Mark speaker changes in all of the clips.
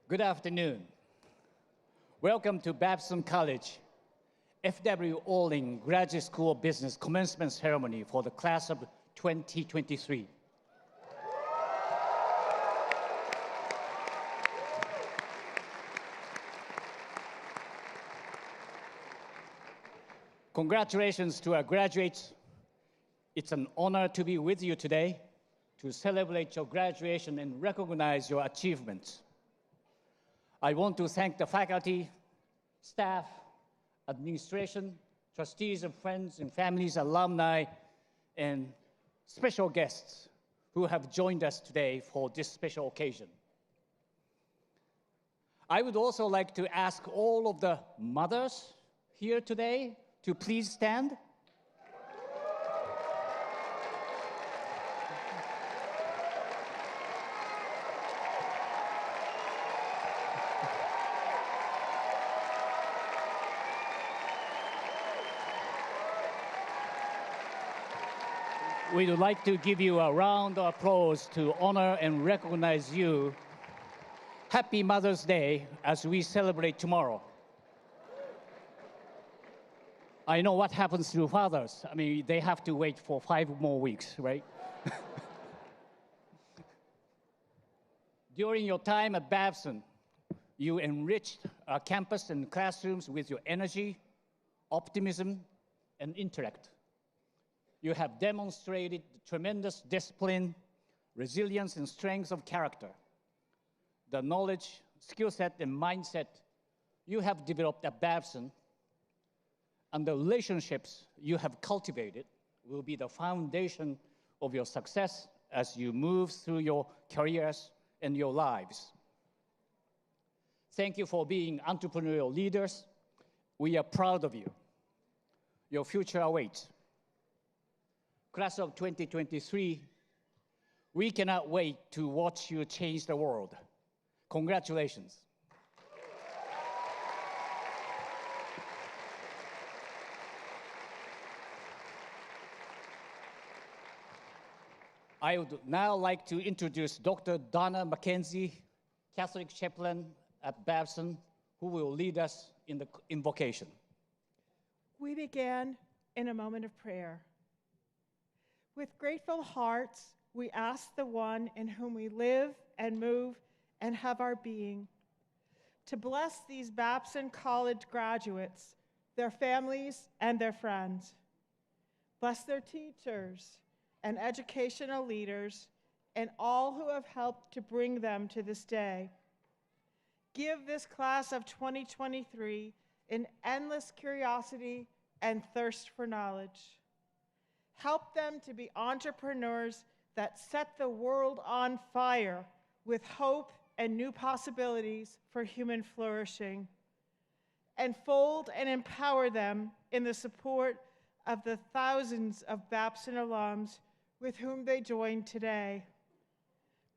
Speaker 1: Good afternoon. Welcome to Babson College F.W. Olin Graduate School of Business Commencement Ceremony for the class of 2023. Congratulations to our graduates. It's an honor to be with you today to celebrate your graduation and recognize your achievements. I want to thank the faculty, staff, administration, trustees and friends and families, alumni, and special guests who have joined us today for this special occasion. I would also like to ask all of the mothers here today to please stand. We would like to give you a round of applause to honor and recognize you. Happy Mother's Day as we celebrate tomorrow. I know what happens to fathers. I mean, they have to wait for 5 more weeks, right? During your time at Babson, you enriched our campus and classrooms with your energy, optimism, and intellect. You have demonstrated tremendous discipline, resilience, and strength of character. The knowledge, skill set, and mindset you have developed at Babson and the relationships you have cultivated will be the foundation of your success as you move through your careers and your lives. Thank you for being entrepreneurial leaders. We are proud of you. Your future awaits. Class of 2023, we cannot wait to watch you change the world. Congratulations. I would now like to introduce Dr. Donna McKenzie, Catholic chaplain at Babson, who will lead us in the invocation.
Speaker 2: We began in a moment of prayer. With grateful hearts, we ask the one in whom we live and move and have our being to bless these Babson College graduates, their families, and their friends. Bless their teachers and educational leaders and all who have helped to bring them to this day. Give this class of 2023 an endless curiosity and thirst for knowledge. Help them to be entrepreneurs that set the world on fire with hope and new possibilities for human flourishing. Enfold and empower them in the support of the thousands of Babson alums with whom they join today.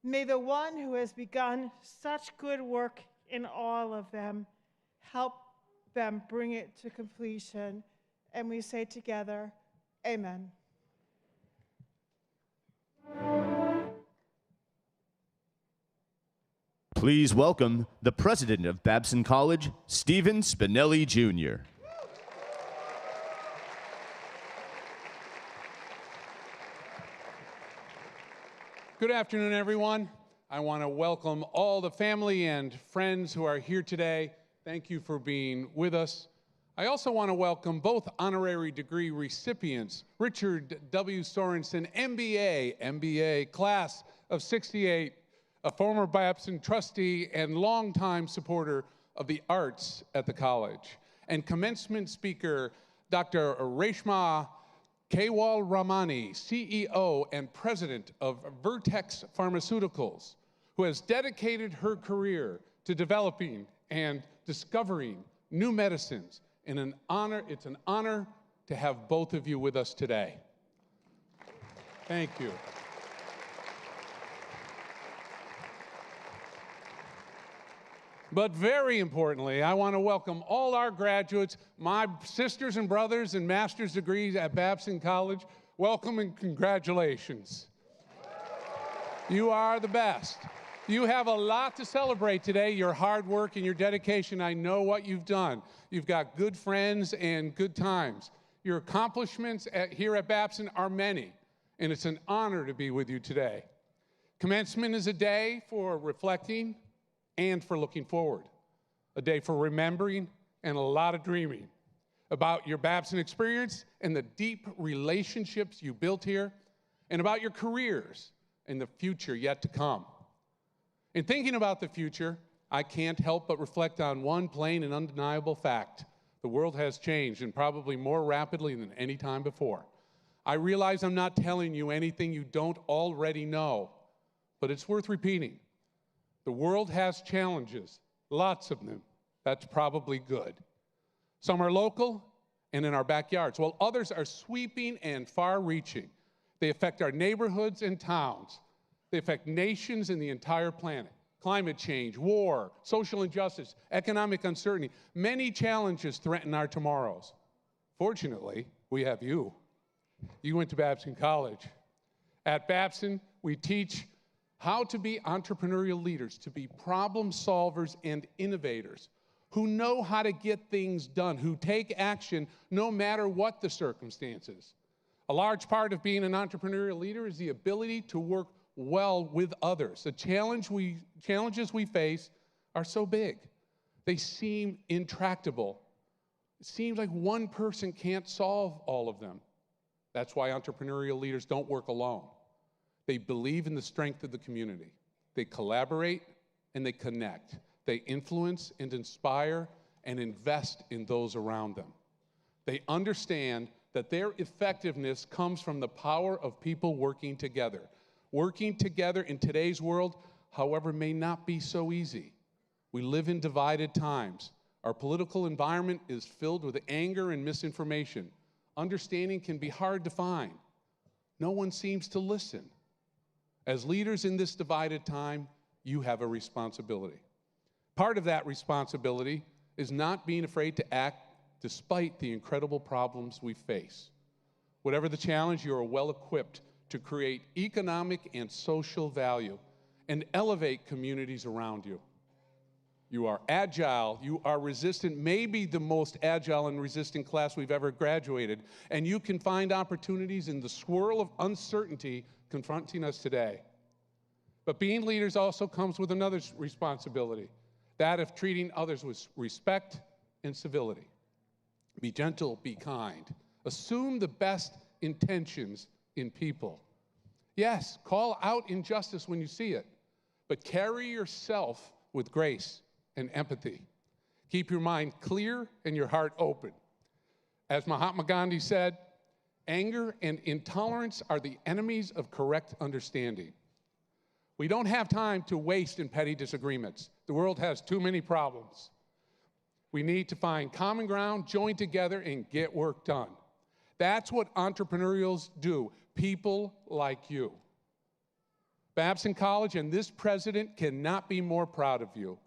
Speaker 2: May the one who has begun such good work in all of them help them bring it to completion. And we say together, amen.
Speaker 3: Please welcome the president of Babson College, Stephen Spinelli, Jr.
Speaker 4: Good afternoon, everyone. I want to welcome all the family and friends who are here today. Thank you for being with us. I also want to welcome both honorary degree recipients, Richard W. Sorensen, MBA, class of '68, a former Babson trustee and longtime supporter of the arts at the college, and commencement speaker, Dr. Reshma Kewal Ramani, CEO and president of Vertex Pharmaceuticals, who has dedicated her career to developing and discovering new medicines. It's an honor to have both of you with us today. Thank you. But very importantly, I want to welcome all our graduates, my sisters and brothers in master's degrees at Babson College. Welcome and congratulations. You are the best. You have a lot to celebrate today, your hard work and your dedication. I know what you've done. You've got good friends and good times. Your accomplishments here at Babson are many, and it's an honor to be with you today. Commencement is a day for reflecting and for looking forward, a day for remembering and a lot of dreaming about your Babson experience and the deep relationships you built here, and about your careers and the future yet to come. In thinking about the future, I can't help but reflect on one plain and undeniable fact. The world has changed, and probably more rapidly than any time before. I realize I'm not telling you anything you don't already know, but it's worth repeating. The world has challenges, lots of them. That's probably good. Some are local and in our backyards, while others are sweeping and far-reaching. They affect our neighborhoods and towns. They affect nations and the entire planet. Climate change, war, social injustice, economic uncertainty. Many challenges threaten our tomorrows. Fortunately, we have you. You went to Babson College. At Babson, we teach how to be entrepreneurial leaders, to be problem solvers and innovators, who know how to get things done, who take action no matter what the circumstances. A large part of being an entrepreneurial leader is the ability to work well with others. The challenges we face are so big. They seem intractable. It seems like one person can't solve all of them. That's why entrepreneurial leaders don't work alone. They believe in the strength of the community. They collaborate and they connect. They influence and inspire and invest in those around them. They understand that their effectiveness comes from the power of people working together. Working together in today's world, however, may not be so easy. We live in divided times. Our political environment is filled with anger and misinformation. Understanding can be hard to find. No one seems to listen. As leaders in this divided time, you have a responsibility. Part of that responsibility is not being afraid to act despite the incredible problems we face. Whatever the challenge, you are well equipped to create economic and social value and elevate communities around you. You are agile, you are resistant, maybe the most agile and resistant class we've ever graduated, and you can find opportunities in the swirl of uncertainty confronting us today. But being leaders also comes with another responsibility, that of treating others with respect and civility. Be gentle, be kind. Assume the best intentions in people. Yes, call out injustice when you see it, but carry yourself with grace and empathy. Keep your mind clear and your heart open. As Mahatma Gandhi said, anger and intolerance are the enemies of correct understanding. We don't have time to waste in petty disagreements. The world has too many problems. We need to find common ground, join together, and get work done. That's what entrepreneurials do, people like you. Babson College and this president cannot be more proud of you.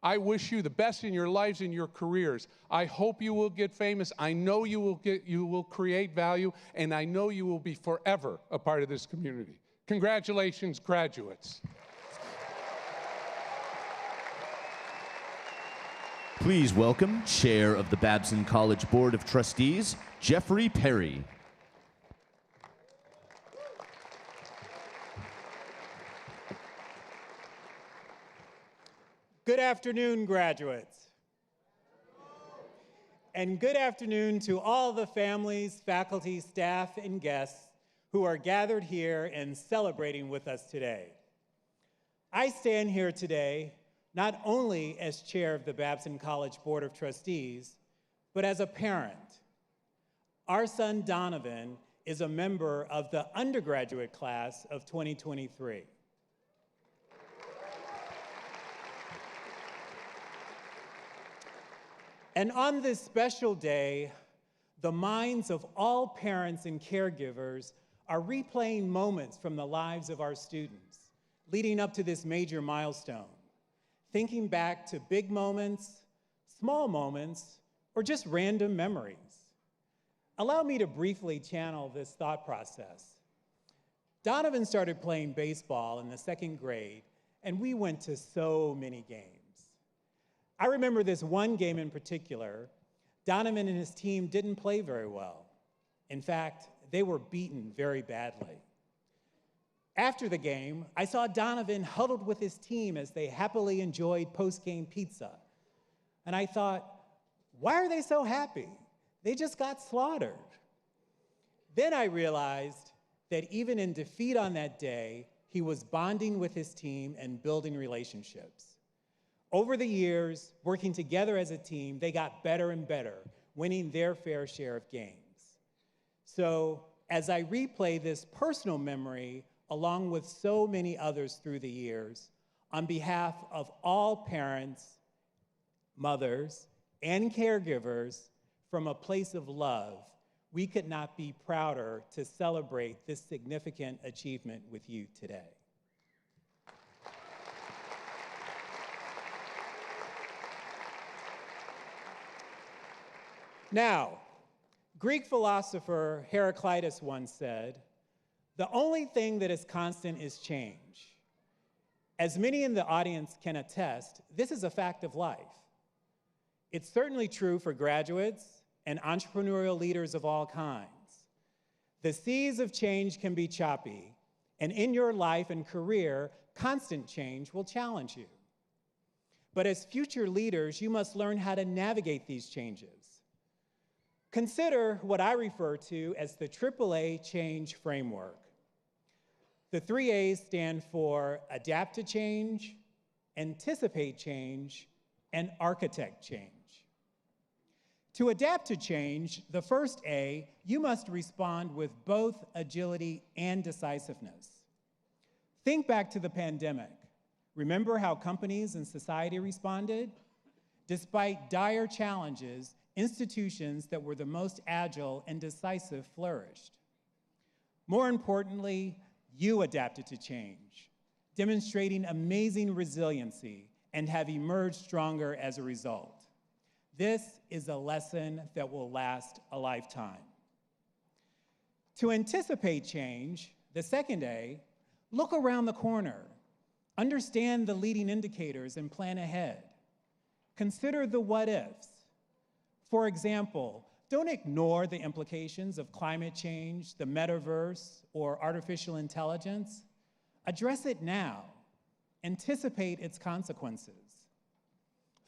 Speaker 4: I wish you the best in your lives and your careers. I hope you will get famous. I know you will create value, and I know you will be forever a part of this community. Congratulations, graduates.
Speaker 3: Please welcome Chair of the Babson College Board of Trustees, Jeffrey Perry.
Speaker 5: Good afternoon, graduates. And good afternoon to all the families, faculty, staff, and guests who are gathered here and celebrating with us today. I stand here today not only as chair of the Babson College Board of Trustees, but as a parent. Our son Donovan is a member of the undergraduate class of 2023. And on this special day, the minds of all parents and caregivers are replaying moments from the lives of our students leading up to this major milestone, thinking back to big moments, small moments, or just random memories. Allow me to briefly channel this thought process. Donovan started playing baseball in the 2nd grade and we went to so many games. I remember this one game in particular. Donovan and his team didn't play very well. In fact, they were beaten very badly. After the game, I saw Donovan huddled with his team as they happily enjoyed post-game pizza. And I thought, why are they so happy? They just got slaughtered. Then I realized that even in defeat on that day, he was bonding with his team and building relationships. Over the years, working together as a team, they got better and better, winning their fair share of games. So as I replay this personal memory, along with so many others through the years, on behalf of all parents, mothers, and caregivers, from a place of love, we could not be prouder to celebrate this significant achievement with you today. Now, Greek philosopher Heraclitus once said, "The only thing that is constant is change." As many in the audience can attest, this is a fact of life. It's certainly true for graduates and entrepreneurial leaders of all kinds. The seas of change can be choppy, and in your life and career, constant change will challenge you. But as future leaders, you must learn how to navigate these changes. Consider what I refer to as the AAA change framework. The 3 A's stand for adapt to change, anticipate change, and architect change. To adapt to change, the first A, you must respond with both agility and decisiveness. Think back to the pandemic. Remember how companies and society responded? Despite dire challenges, institutions that were the most agile and decisive flourished. More importantly, you adapted to change, demonstrating amazing resiliency and have emerged stronger as a result. This is a lesson that will last a lifetime. To anticipate change, the second A, look around the corner. Understand the leading indicators and plan ahead. Consider the what ifs. For example, don't ignore the implications of climate change, the metaverse, or artificial intelligence. Address it now. Anticipate its consequences.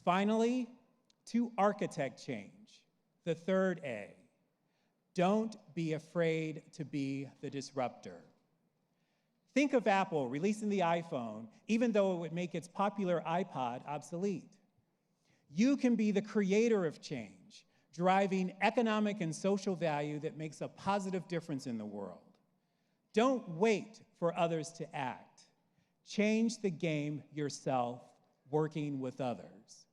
Speaker 5: Finally, to architect change, the third A. Don't be afraid to be the disruptor. Think of Apple releasing the iPhone, even though it would make its popular iPod obsolete. You can be the creator of change, driving economic and social value that makes a positive difference in the world. Don't wait for others to act. Change the game yourself, working with others.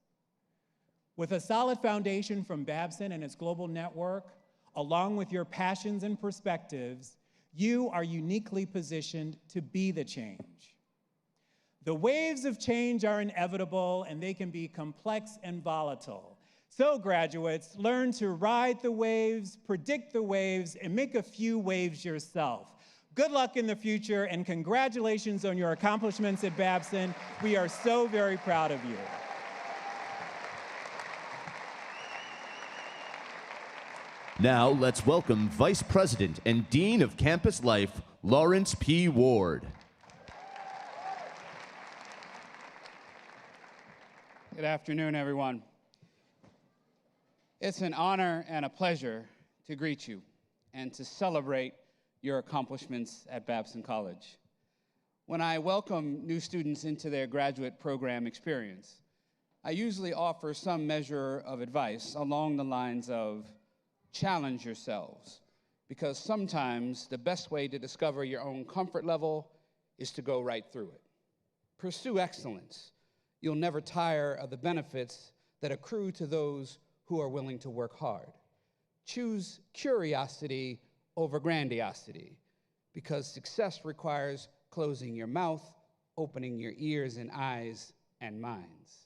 Speaker 5: With a solid foundation from Babson and its global network, along with your passions and perspectives, you are uniquely positioned to be the change. The waves of change are inevitable, and they can be complex and volatile. So graduates, learn to ride the waves, predict the waves, and make a few waves yourself. Good luck in the future, and congratulations on your accomplishments at Babson. We are so very proud of you.
Speaker 3: Now let's welcome Vice President and Dean of Campus Life, Lawrence P. Ward.
Speaker 6: Good afternoon, everyone. It's an honor and a pleasure to greet you and to celebrate your accomplishments at Babson College. When I welcome new students into their graduate program experience, I usually offer some measure of advice along the lines of challenge yourselves, because sometimes the best way to discover your own comfort level is to go right through it. Pursue excellence. You'll never tire of the benefits that accrue to those who are willing to work hard. Choose curiosity over grandiosity, because success requires closing your mouth, opening your ears and eyes and minds.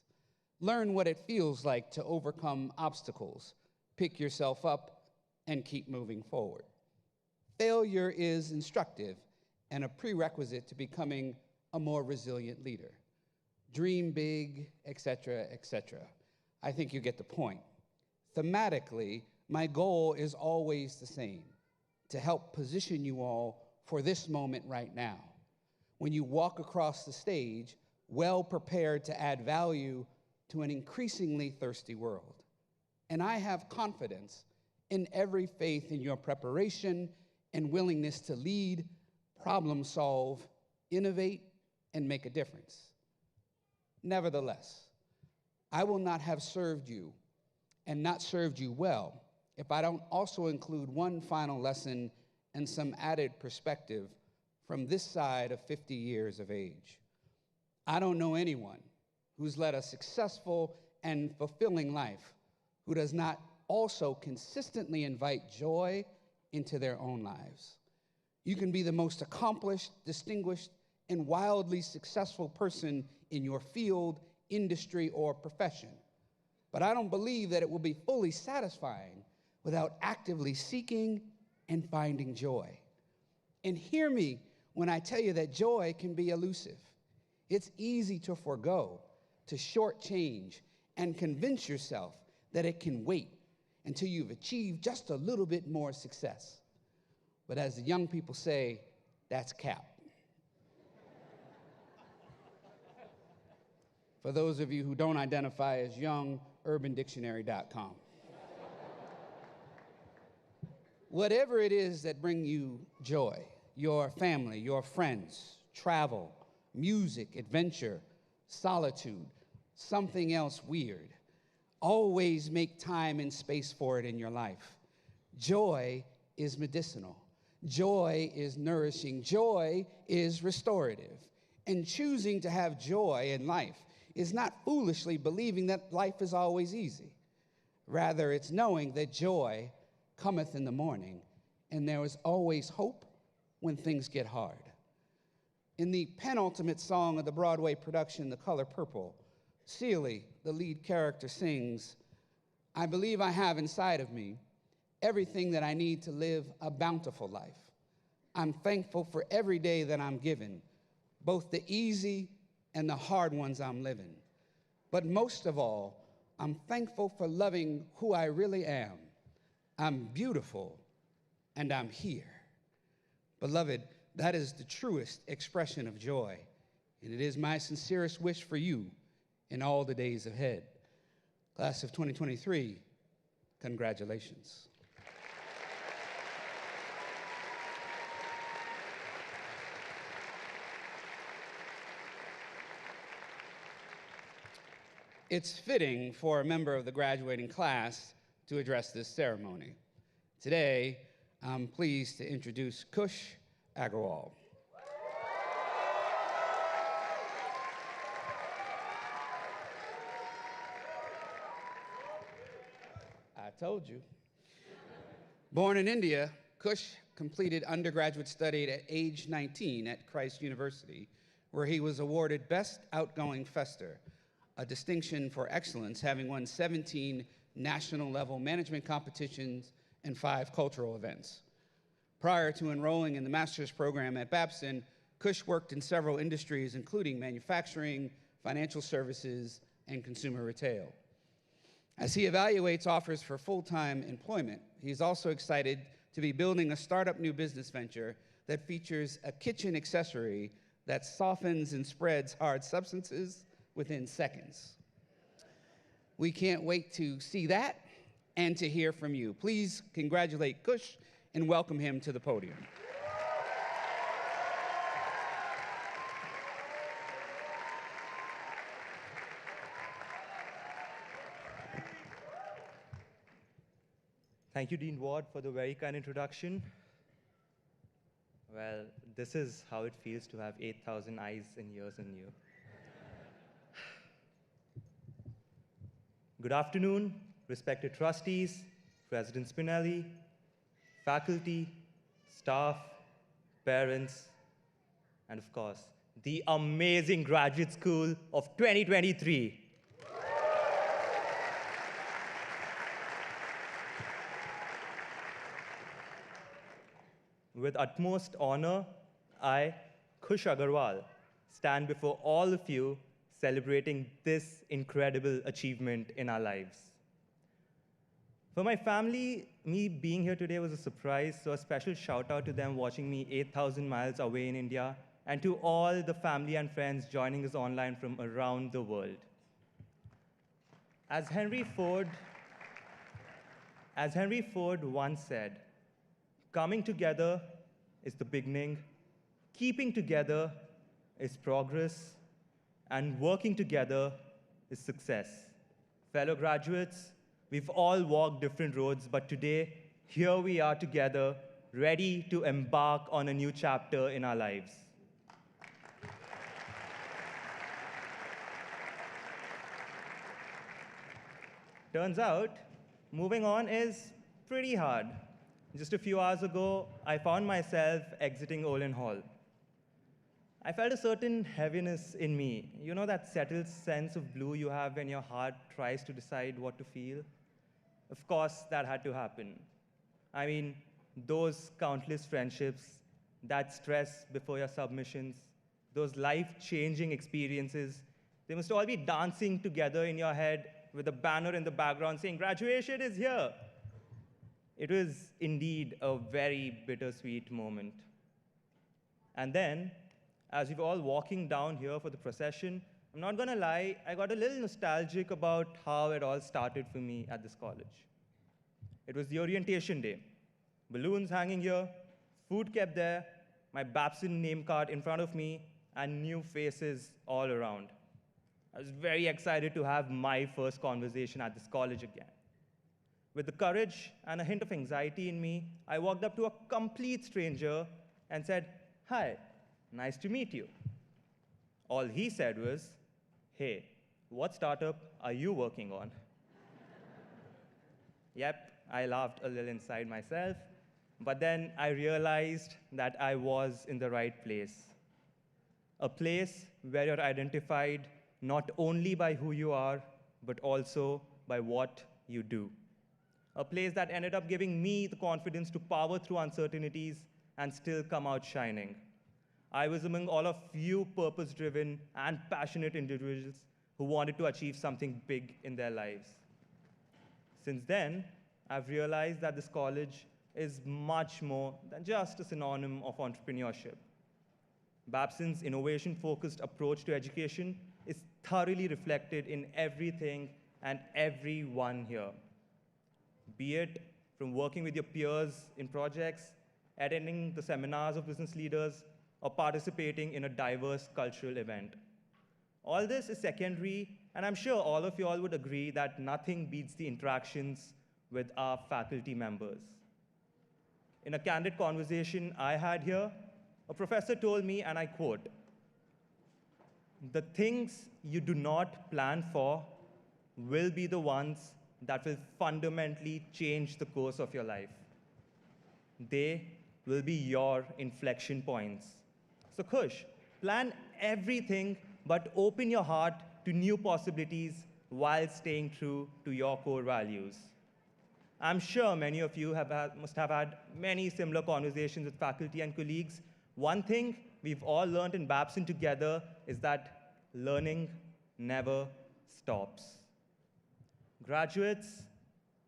Speaker 6: Learn what it feels like to overcome obstacles, pick yourself up, and keep moving forward. Failure is instructive and a prerequisite to becoming a more resilient leader. dream big, etc., etc. I think you get the point. Thematically, my goal is always the same, to help position you all for this moment right now. When you walk across the stage, well prepared to add value to an increasingly thirsty world. And I have confidence in every faith in your preparation and willingness to lead, problem solve, innovate, and make a difference. Nevertheless, I will not have served you and not served you well if I don't also include one final lesson and some added perspective from this side of 50 years of age. I don't know anyone who's led a successful and fulfilling life who does not also consistently invite joy into their own lives. You can be the most accomplished, distinguished, and wildly successful person in your field, industry, or profession. But I don't believe that it will be fully satisfying without actively seeking and finding joy. And hear me when I tell you that joy can be elusive. It's easy to forego, to shortchange, and convince yourself that it can wait until you've achieved just a little bit more success. But as the young people say, that's cap. For those of you who don't identify as young, urbandictionary.com. Whatever it is that brings you joy, your family, your friends, travel, music, adventure, solitude, something else weird, always make time and space for it in your life. Joy is medicinal. Joy is nourishing. Joy is restorative. And choosing to have joy in life is not foolishly believing that life is always easy. Rather, it's knowing that joy cometh in the morning, and there is always hope when things get hard. In the penultimate song of the Broadway production, The Color Purple, Celie, the lead character, sings, "I believe I have inside of me everything that I need to live a bountiful life. I'm thankful for every day that I'm given, both the easy and the hard ones I'm living. But most of all, I'm thankful for loving who I really am. I'm beautiful and I'm here." Beloved, that is the truest expression of joy, and it is my sincerest wish for you in all the days ahead. Class of 2023, congratulations. It's fitting for a member of the graduating class to address this ceremony. Today, I'm pleased to introduce Kush Agarwal. I told you. Born in India, Kush completed undergraduate study at age 19 at Christ University, where he was awarded Best Outgoing Fester, a distinction for excellence, having won 17 national-level management competitions and 5 cultural events. Prior to enrolling in the master's program at Babson, Kush worked in several industries, including manufacturing, financial services, and consumer retail. As he evaluates offers for full-time employment, he's also excited to be building a startup new business venture that features a kitchen accessory that softens and spreads hard substances within seconds. We can't wait to see that and to hear from you. Please congratulate Kush and welcome him to the podium.
Speaker 7: Thank you, Dean Ward, for the very kind introduction. Well, this is how it feels to have 8,000 eyes and ears on you. Good afternoon, respected trustees, President Spinelli, faculty, staff, parents, and of course, the amazing graduate school of 2023. With utmost honor, I, Kush Agarwal, stand before all of you celebrating this incredible achievement in our lives. For my family, me being here today was a surprise, so a special shout out to them watching me 8,000 miles away in India, and to all the family and friends joining us online from around the world. As Henry Ford once said, coming together is the beginning, keeping together is progress, and working together is success. Fellow graduates, we've all walked different roads, but today, here we are together, ready to embark on a new chapter in our lives. Turns out, moving on is pretty hard. Just a few hours ago, I found myself exiting Olin Hall. I felt a certain heaviness in me. You know that settled sense of blue you have when your heart tries to decide what to feel? Of course, that had to happen. I mean, those countless friendships, that stress before your submissions, those life-changing experiences, they must all be dancing together in your head with a banner in the background saying, graduation is here. It was indeed a very bittersweet moment. And then, as we were all walking down here for the procession, I'm not gonna lie, I got a little nostalgic about how it all started for me at this college. It was the orientation day. Balloons hanging here, food kept there, my Babson name card in front of me, and new faces all around. I was very excited to have my first conversation at this college again. With the courage and a hint of anxiety in me, I walked up to a complete stranger and said, "Hi, nice to meet you." All he said was, "Hey, what startup are you working on?" Yep, I laughed a little inside myself, but then I realized that I was in the right place. A place where you're identified not only by who you are, but also by what you do. A place that ended up giving me the confidence to power through uncertainties and still come out shining. I was among all of you purpose-driven and passionate individuals who wanted to achieve something big in their lives. Since then, I've realized that this college is much more than just a synonym of entrepreneurship. Babson's innovation-focused approach to education is thoroughly reflected in everything and everyone here. Be it from working with your peers in projects, attending the seminars of business leaders, or participating in a diverse cultural event. All this is secondary, and I'm sure all of you all would agree that nothing beats the interactions with our faculty members. In a candid conversation I had here, a professor told me, and I quote, "The things you do not plan for will be the ones that will fundamentally change the course of your life. They will be your inflection points." So Khush, plan everything, but open your heart to new possibilities while staying true to your core values. I'm sure many of you must have had many similar conversations with faculty and colleagues. One thing we've all learned in Babson together is that learning never stops. Graduates,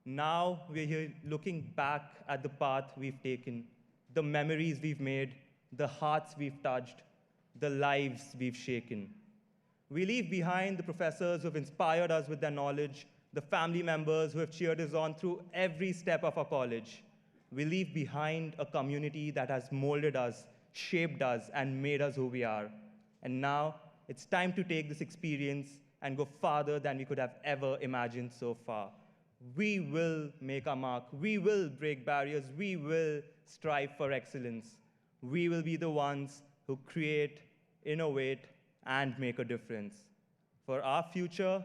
Speaker 7: now we're here looking back at the path we've taken, the memories we've made, the hearts we've touched, the lives we've shaken. We leave behind the professors who have inspired us with their knowledge, the family members who have cheered us on through every step of our college. We leave behind a community that has molded us, shaped us, and made us who we are. And now it's time to take this experience and go farther than we could have ever imagined so far. We will make our mark. We will break barriers. We will strive for excellence. We will be the ones who create, innovate, and make a difference. For our future,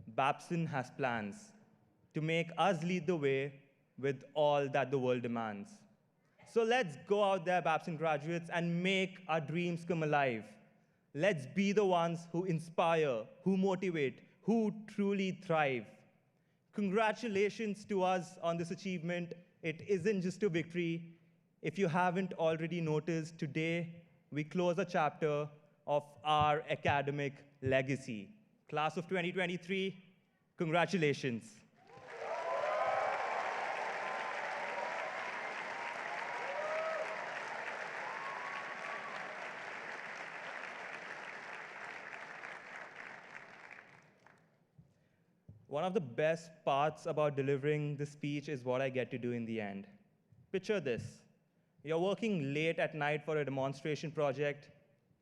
Speaker 7: Babson has plans to make us lead the way with all that the world demands. So let's go out there, Babson graduates, and make our dreams come alive. Let's be the ones who inspire, who motivate, who truly thrive. Congratulations to us on this achievement. It isn't just a victory. If you haven't already noticed, today we close a chapter of our academic legacy. Class of 2023, congratulations. One of the best parts about delivering the speech is what I get to do in the end. Picture this. You're working late at night for a demonstration project.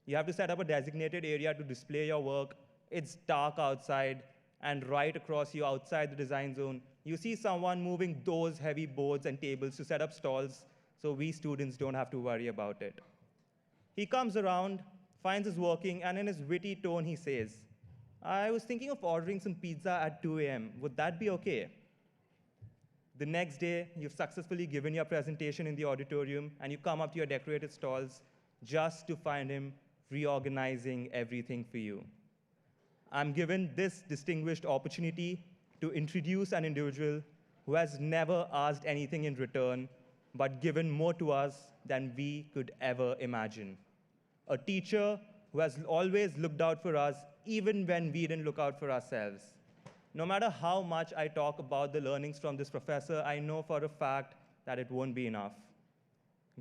Speaker 7: You have to set up a designated area to display your work. It's dark outside, and right across you, outside the design zone, you see someone moving those heavy boards and tables to set up stalls so we students don't have to worry about it. He comes around, finds us working, and in his witty tone, he says, I was thinking of ordering some pizza at 2 a.m. Would that be okay? The next day, you've successfully given your presentation in the auditorium, and you come up to your decorated stalls just to find him reorganizing everything for you. I'm given this distinguished opportunity to introduce an individual who has never asked anything in return, but given more to us than we could ever imagine. A teacher who has always looked out for us, even when we didn't look out for ourselves. No matter how much I talk about the learnings from this professor, I know for a fact that it won't be enough.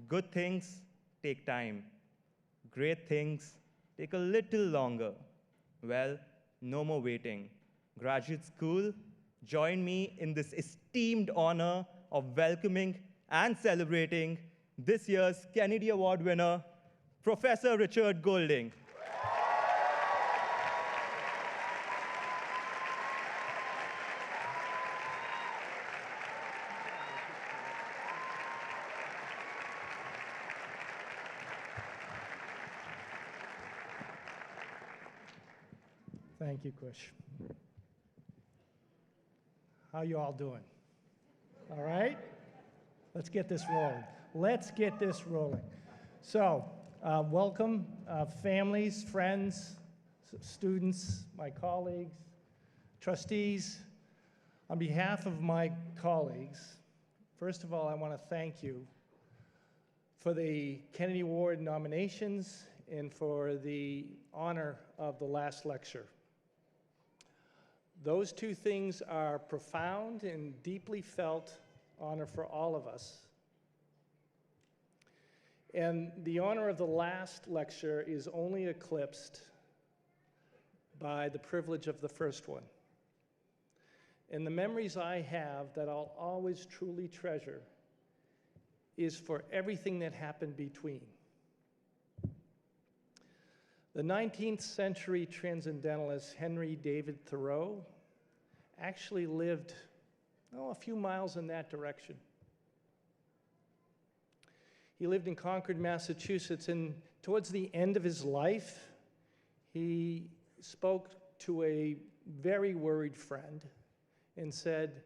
Speaker 7: Good things take time. Great things take a little longer. Well, no more waiting. Graduate school, join me in this esteemed honor of welcoming and celebrating this year's Kennedy Award winner, Professor Richard Golding.
Speaker 8: Thank you, Kush. How you all doing? All right? Let's get this rolling. Let's get this rolling. So, welcome, families, friends, students, my colleagues, trustees. On behalf of my colleagues, first of all, I want to thank you for the Kennedy Award nominations and for the honor of the last lecture. Those two things are profound and deeply felt honor for all of us. And the honor of the last lecture is only eclipsed by the privilege of the first one. And the memories I have that I'll always truly treasure is for everything that happened between. The 19th century transcendentalist Henry David Thoreau actually lived a few miles in that direction. He lived in Concord, Massachusetts, and towards the end of his life, he spoke to a very worried friend and said,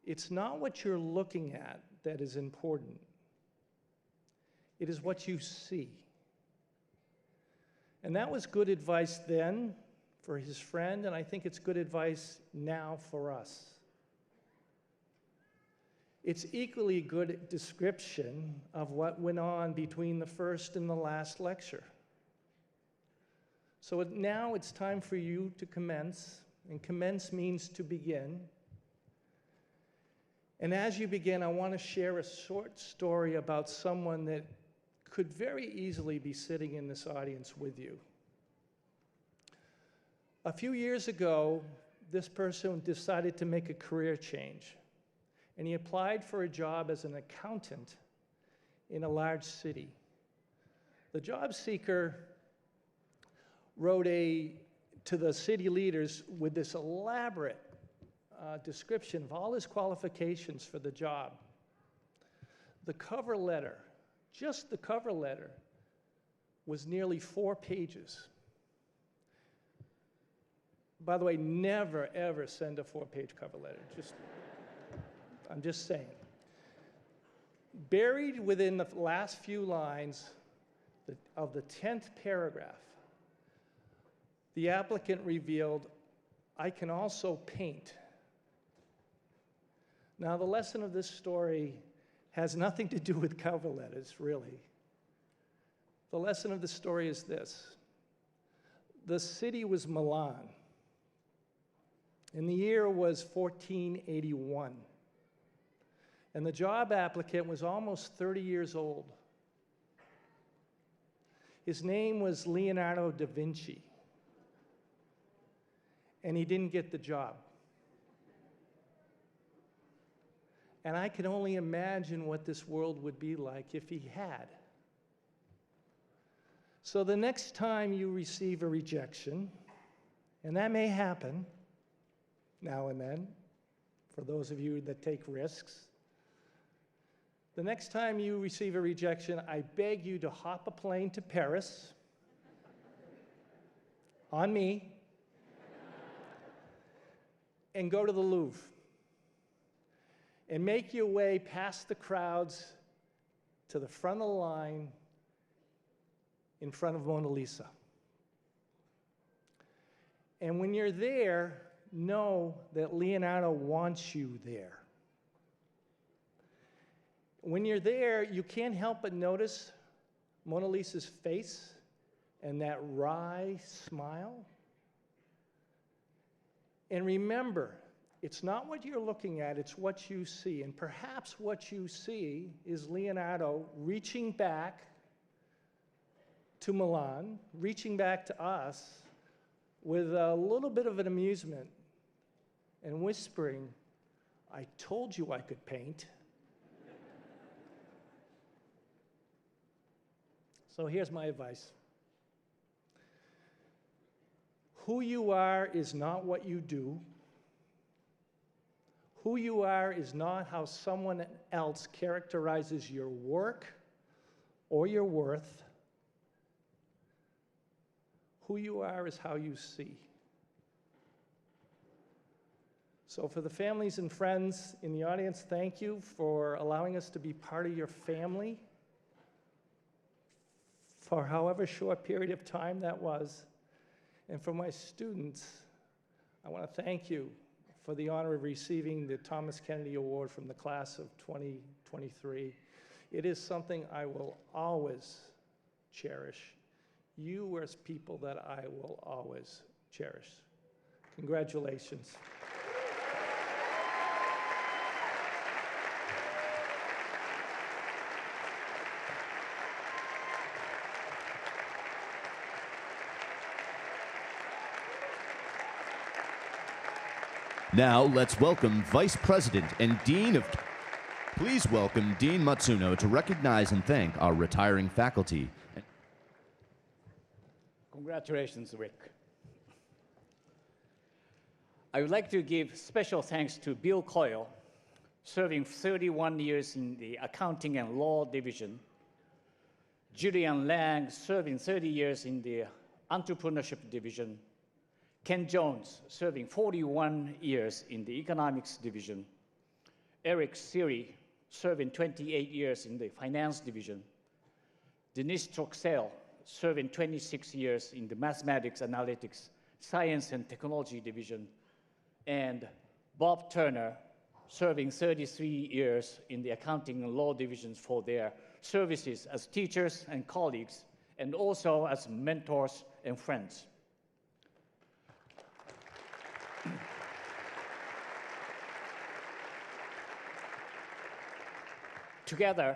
Speaker 8: "It's not what you're looking at that is important. It is what you see." And that was good advice then for his friend, and I think it's good advice now for us. It's equally good description of what went on between the first and the last lecture. So now it's time for you to commence, and commence means to begin. And as you begin, I want to share a short story about someone that could very easily be sitting in this audience with you. A few years ago, this person decided to make a career change, and he applied for a job as an accountant in a large city. The job seeker wrote to the city leaders with this elaborate description of all his qualifications for the job. The cover letter, just the cover letter, was nearly 4 pages. By the way, never, ever send a 4-page cover letter. I'm just saying. Buried within the last few lines of the 10th paragraph, the applicant revealed, "I can also paint." Now, the lesson of this story has nothing to do with cover letters, really. The lesson of the story is this: The city was Milan, and the year was 1481. And the job applicant was almost 30 years old. His name was Leonardo da Vinci, and he didn't get the job. And I can only imagine what this world would be like if he had. So the next time you receive a rejection, and that may happen now and then, for those of you that take risks, the next time you receive a rejection, I beg you to hop a plane to Paris, on me, and go to the Louvre, and make your way past the crowds to the front of the line in front of Mona Lisa. And when you're there, know that Leonardo wants you there. When you're there, you can't help but notice Mona Lisa's face and that wry smile. And remember, it's not what you're looking at, it's what you see. And perhaps what you see is Leonardo reaching back to Milan, reaching back to us with a little bit of an amusement and whispering, "I told you I could paint." So here's my advice. Who you are is not what you do. Who you are is not how someone else characterizes your work or your worth. Who you are is how you see. So for the families and friends in the audience, thank you for allowing us to be part of your family for however short period of time that was. And for my students, I want to thank you for the honor of receiving the Thomas Kennedy Award from the class of 2023. It is something I will always cherish. You are people that I will always cherish. Congratulations.
Speaker 3: Now, let's welcome Vice President and Dean of... Please welcome Dean Matsuno to recognize and thank our retiring faculty.
Speaker 1: Congratulations, Rick. I would like to give special thanks to Bill Coyle, serving 31 years in the Accounting and Law Division, Julian Lang, serving 30 years in the Entrepreneurship Division, Ken Jones, serving 41 years in the Economics Division, Eric Siri, serving 28 years in the Finance Division, Denise Troxell, serving 26 years in the Mathematics, Analytics, Science and Technology Division, and Bob Turner, serving 33 years in the Accounting and Law Divisions for their services as teachers and colleagues, and also as mentors and friends. Together,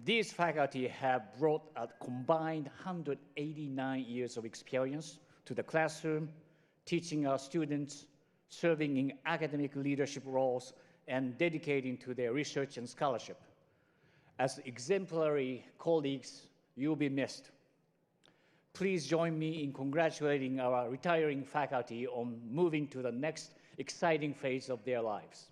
Speaker 1: these faculty have brought a combined 189 years of experience to the classroom, teaching our students, serving in academic leadership roles, and dedicating to their research and scholarship. As exemplary colleagues, you'll be missed. Please join me in congratulating our retiring faculty on moving to the next exciting phase of their lives.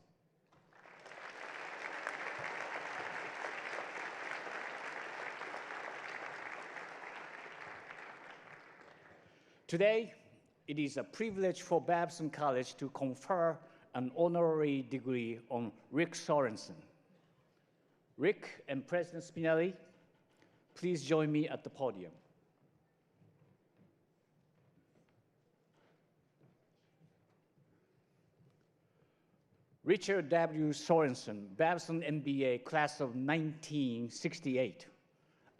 Speaker 1: Today, it is a privilege for Babson College to confer an honorary degree on Rick Sorensen. Rick and President Spinelli, please join me at the podium. Richard W. Sorensen, Babson MBA, class of 1968,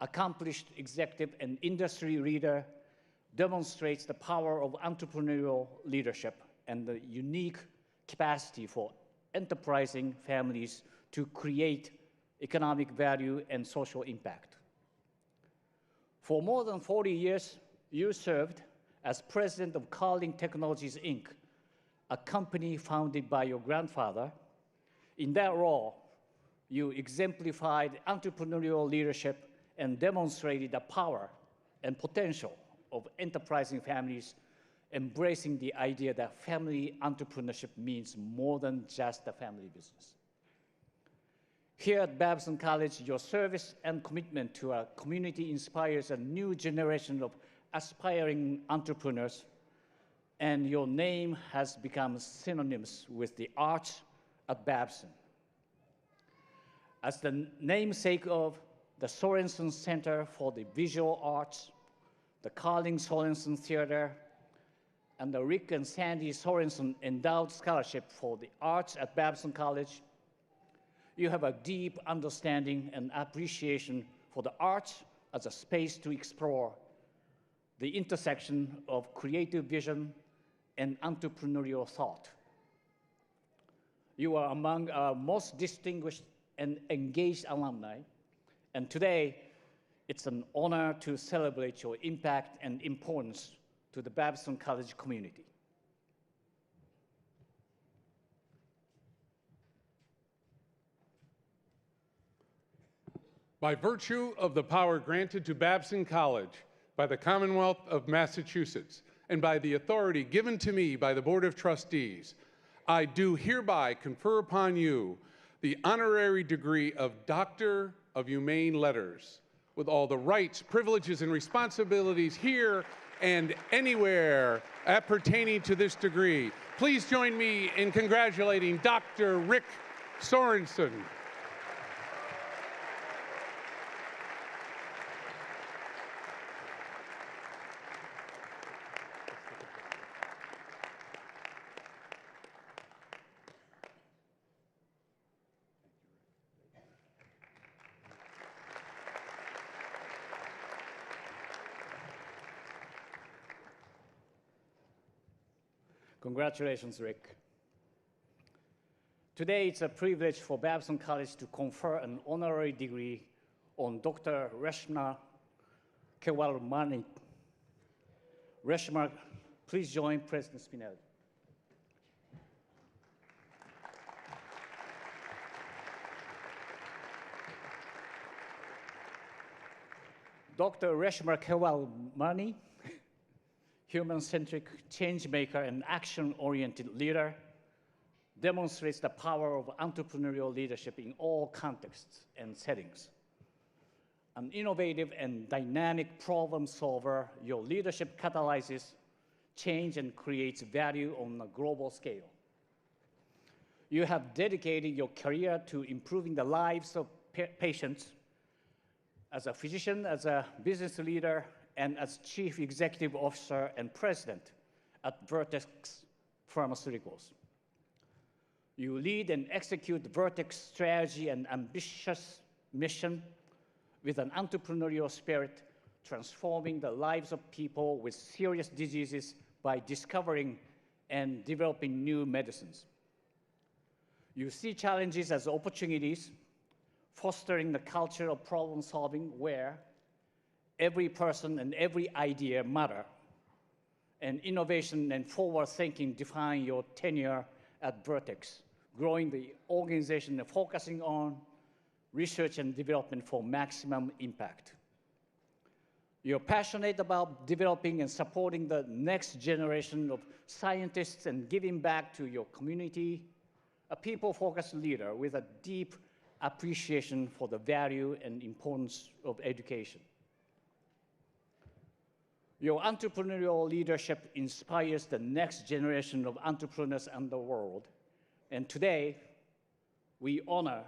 Speaker 1: accomplished executive and industry leader, demonstrates the power of entrepreneurial leadership and the unique capacity for enterprising families to create economic value and social impact. For more than 40 years, you served as president of Carling Technologies, Inc., a company founded by your grandfather. In that role, you exemplified entrepreneurial leadership and demonstrated the power and potential of enterprising families, embracing the idea that family entrepreneurship means more than just a family business. Here at Babson College, your service and commitment to our community inspires a new generation of aspiring entrepreneurs, and your name has become synonymous with the arts at Babson. As the namesake of the Sorensen Center for the Visual Arts, the Carling Sorensen Theater, and the Rick and Sandy Sorensen Endowed Scholarship for the Arts at Babson College, you have a deep understanding and appreciation for the arts as a space to explore the intersection of creative vision and entrepreneurial thought. You are among our most distinguished and engaged alumni, and today it's an honor to celebrate your impact and importance to the Babson College community.
Speaker 4: By virtue of the power granted to Babson College by the Commonwealth of Massachusetts and by the authority given to me by the Board of Trustees, I do hereby confer upon you the honorary degree of Doctor of Humane Letters, with all the rights, privileges, and responsibilities here and anywhere appertaining to this degree. Please join me in congratulating Dr. Rick Sorensen.
Speaker 1: Congratulations, Rick. Today, it's a privilege for Babson College to confer an honorary degree on Dr. Reshma Kewalmani. Reshma, please join President Spinelli. Dr. Reshma Kewalmani, human-centric change maker and action-oriented leader, demonstrates the power of entrepreneurial leadership in all contexts and settings. An innovative and dynamic problem solver, your leadership catalyzes change and creates value on a global scale. You have dedicated your career to improving the lives of patients as a physician, as a business leader, and as Chief Executive Officer and President at Vertex Pharmaceuticals. You lead and execute Vertex strategy and ambitious mission with an entrepreneurial spirit, transforming the lives of people with serious diseases by discovering and developing new medicines. You see challenges as opportunities, fostering the culture of problem solving where every person and every idea matter, and innovation and forward thinking define your tenure at Vertex, growing the organization and focusing on research and development for maximum impact. You're passionate about developing and supporting the next generation of scientists and giving back to your community, a people-focused leader with a deep appreciation for the value and importance of education. Your entrepreneurial leadership inspires the next generation of entrepreneurs in the world. And today, we honor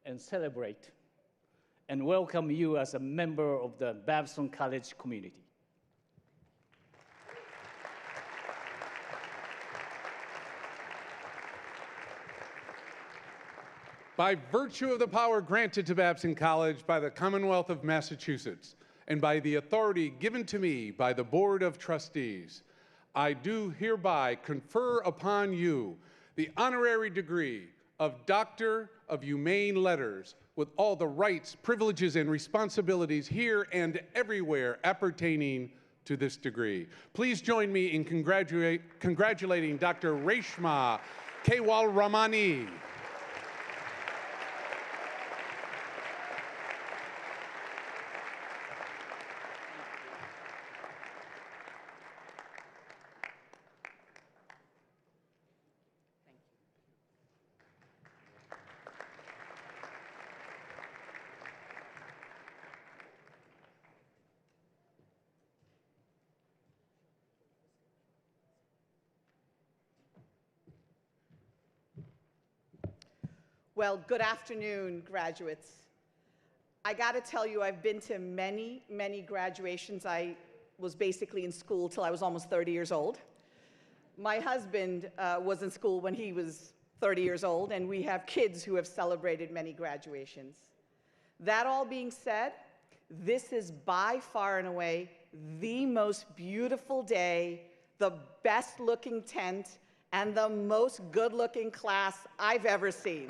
Speaker 1: and celebrate and welcome you as a member of the Babson College community.
Speaker 4: By virtue of the power granted to Babson College by the Commonwealth of Massachusetts and by the authority given to me by the Board of Trustees, I do hereby confer upon you the honorary degree of Doctor of Humane Letters with all the rights, privileges, and responsibilities here and everywhere appertaining to this degree. Please join me in congratulating Dr. Reshma Kewal Ramani.
Speaker 9: Well, good afternoon, graduates. I got to tell you, I've been to many, many graduations. I was basically in school till I was almost 30 years old. My husband was in school when he was 30 years old, and we have kids who have celebrated many graduations. That all being said, this is by far and away the most beautiful day, the best looking tent, and the most good looking class I've ever seen.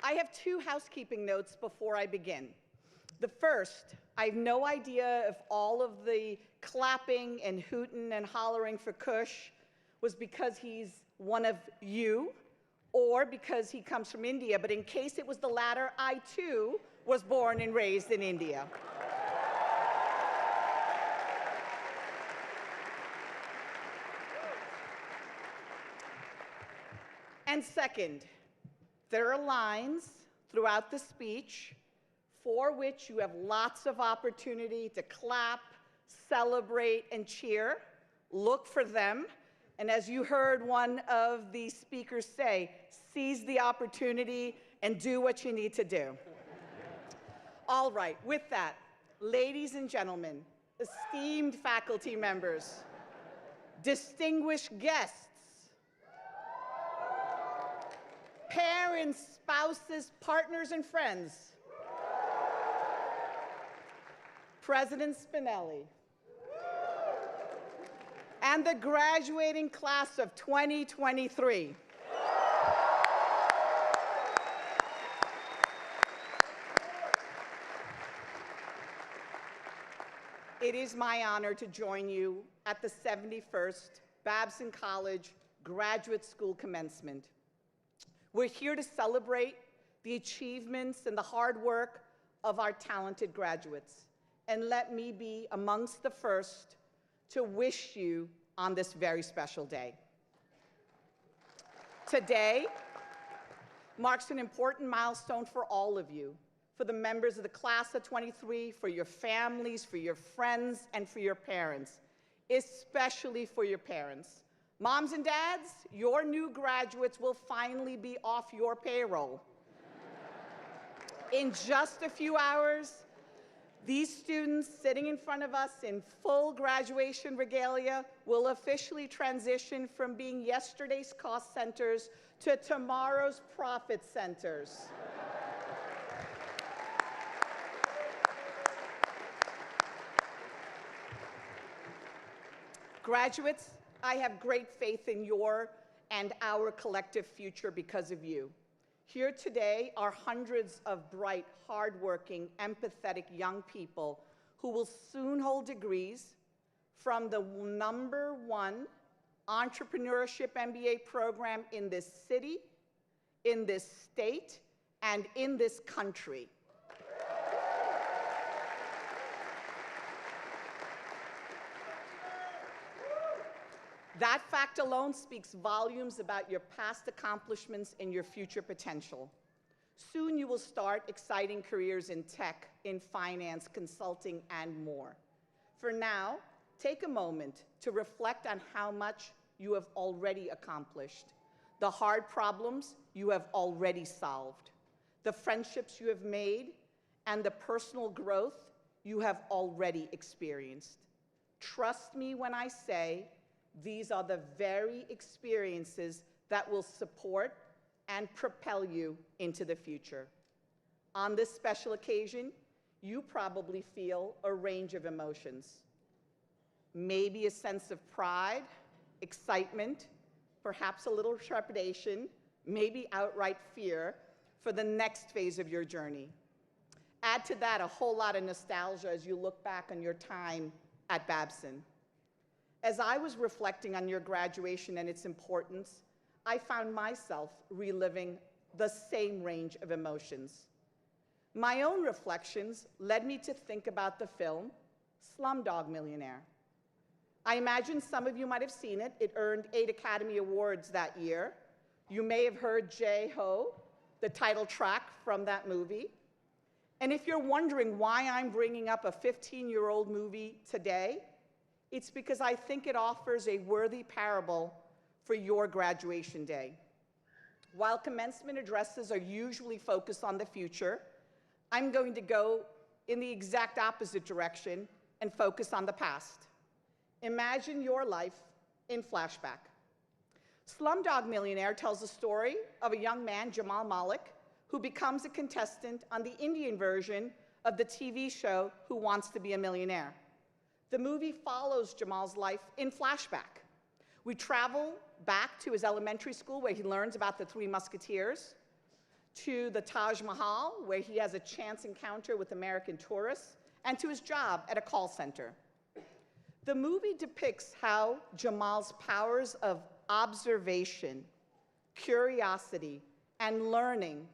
Speaker 9: I have two housekeeping notes before I begin. The first, I have no idea if all of the clapping and hooting and hollering for Kush was because he's one of you or because he comes from India, but in case it was the latter, I too was born and raised in India. And second, there are lines throughout the speech for which you have lots of opportunity to clap, celebrate, and cheer. Look for them. And as you heard one of the speakers say, seize the opportunity and do what you need to do. All right, with that, ladies and gentlemen, esteemed faculty members, distinguished guests, parents, spouses, partners, and friends, President Spinelli, and the graduating class of 2023. It is my honor to join you at the 71st Babson College Graduate School Commencement. We're here to celebrate the achievements and the hard work of our talented graduates. And let me be amongst the first to wish you on this very special day. Today marks an important milestone for all of you, for the members of the class of 23, for your families, for your friends, and for your parents, especially for your parents. Moms and dads, your new graduates will finally be off your payroll. In just a few hours, these students sitting in front of us in full graduation regalia will officially transition from being yesterday's cost centers to tomorrow's profit centers. Graduates, I have great faith in your and our collective future because of you. Here today are hundreds of bright, hardworking, empathetic young people who will soon hold degrees from the #1 entrepreneurship MBA program in this city, in this state, and in this country. That fact alone speaks volumes about your past accomplishments and your future potential. Soon you will start exciting careers in tech, in finance, consulting, and more. For now, take a moment to reflect on how much you have already accomplished, the hard problems you have already solved, the friendships you have made, and the personal growth you have already experienced. Trust me when I say These are the very experiences that will support and propel you into the future. On this special occasion, you probably feel a range of emotions. Maybe a sense of pride, excitement, perhaps a little trepidation, maybe outright fear for the next phase of your journey. Add to that a whole lot of nostalgia as you look back on your time at Babson. As I was reflecting on your graduation and its importance, I found myself reliving the same range of emotions. My own reflections led me to think about the film Slumdog Millionaire. I imagine some of you might have seen it. It earned 8 Academy Awards that year. You may have heard J-Ho, the title track from that movie. And if you're wondering why I'm bringing up a 15-year-old movie today, it's because I think it offers a worthy parable for your graduation day. While commencement addresses are usually focused on the future, I'm going to go in the exact opposite direction and focus on the past. Imagine your life in flashback. Slumdog Millionaire tells the story of a young man, Jamal Malik, who becomes a contestant on the Indian version of the TV show Who Wants to Be a Millionaire. The movie follows Jamal's life in flashback. We travel back to his elementary school where he learns about the Three Musketeers, to the Taj Mahal where he has a chance encounter with American tourists, and to his job at a call center. The movie depicts how Jamal's powers of observation, curiosity, and learning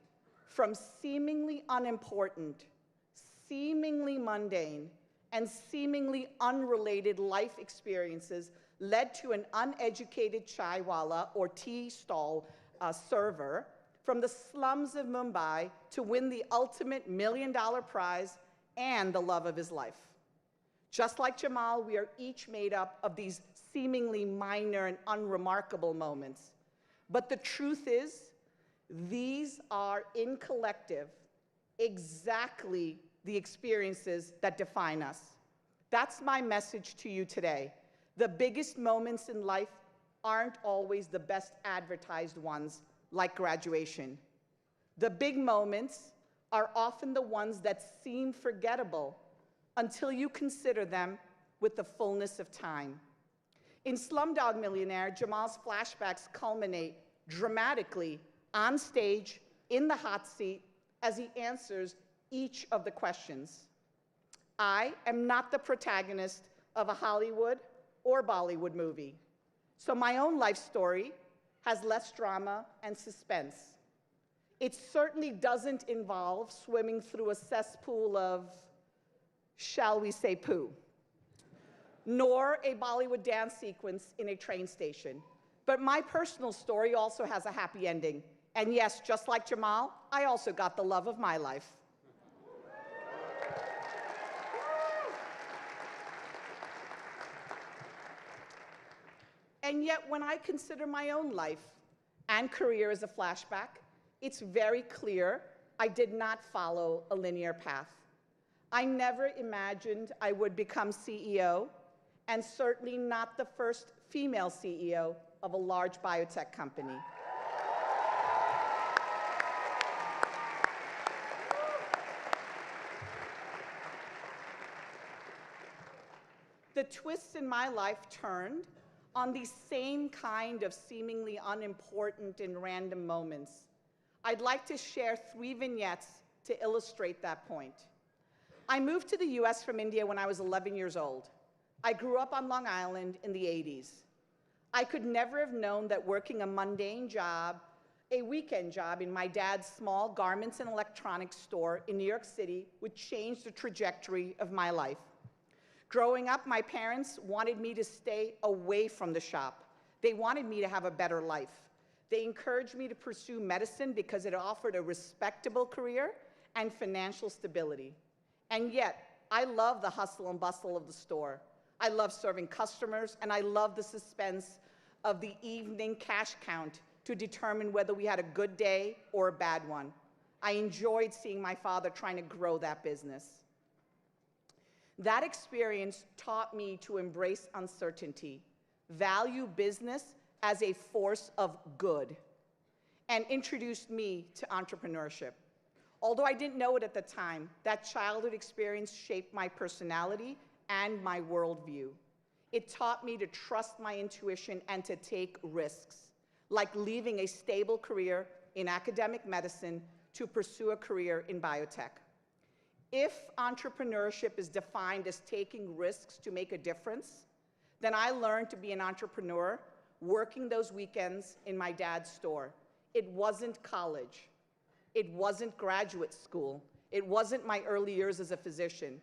Speaker 9: from seemingly unimportant, seemingly mundane, and seemingly unrelated life experiences led to an uneducated chaiwala or tea stall server from the slums of Mumbai to win the ultimate $1 million prize and the love of his life. Just like Jamal, we are each made up of these seemingly minor and unremarkable moments. But the truth is, these are, in collective, exactly the experiences that define us. That's my message to you today. The biggest moments in life aren't always the best advertised ones, like graduation. The big moments are often the ones that seem forgettable until you consider them with the fullness of time. In Slumdog Millionaire, Jamal's flashbacks culminate dramatically on stage, in the hot seat, as he answers each of the questions. I am not the protagonist of a Hollywood or Bollywood movie, so my own life story has less drama and suspense. It certainly doesn't involve swimming through a cesspool of, shall we say, poo, nor a Bollywood dance sequence in a train station. But my personal story also has a happy ending. And yes, just like Jamal, I also got the love of my life. And yet, when I consider my own life and career as a flashback, it's very clear I did not follow a linear path. I never imagined I would become CEO, and certainly not the first female CEO of a large biotech company. The twists in my life turned on these same kind of seemingly unimportant and random moments. I'd like to share 3 vignettes to illustrate that point. I moved to the US from India when I was 11 years old. I grew up on Long Island in the 80s. I could never have known that working a mundane job, a weekend job in my dad's small garments and electronics store in New York City would change the trajectory of my life. Growing up, my parents wanted me to stay away from the shop. They wanted me to have a better life. They encouraged me to pursue medicine because it offered a respectable career and financial stability. And yet, I love the hustle and bustle of the store. I love serving customers, and I love the suspense of the evening cash count to determine whether we had a good day or a bad one. I enjoyed seeing my father trying to grow that business. That experience taught me to embrace uncertainty, value business as a force of good, and introduced me to entrepreneurship. Although I didn't know it at the time, that childhood experience shaped my personality and my worldview. It taught me to trust my intuition and to take risks, like leaving a stable career in academic medicine to pursue a career in biotech. If entrepreneurship is defined as taking risks to make a difference, then I learned to be an entrepreneur working those weekends in my dad's store. It wasn't college. It wasn't graduate school. It wasn't my early years as a physician.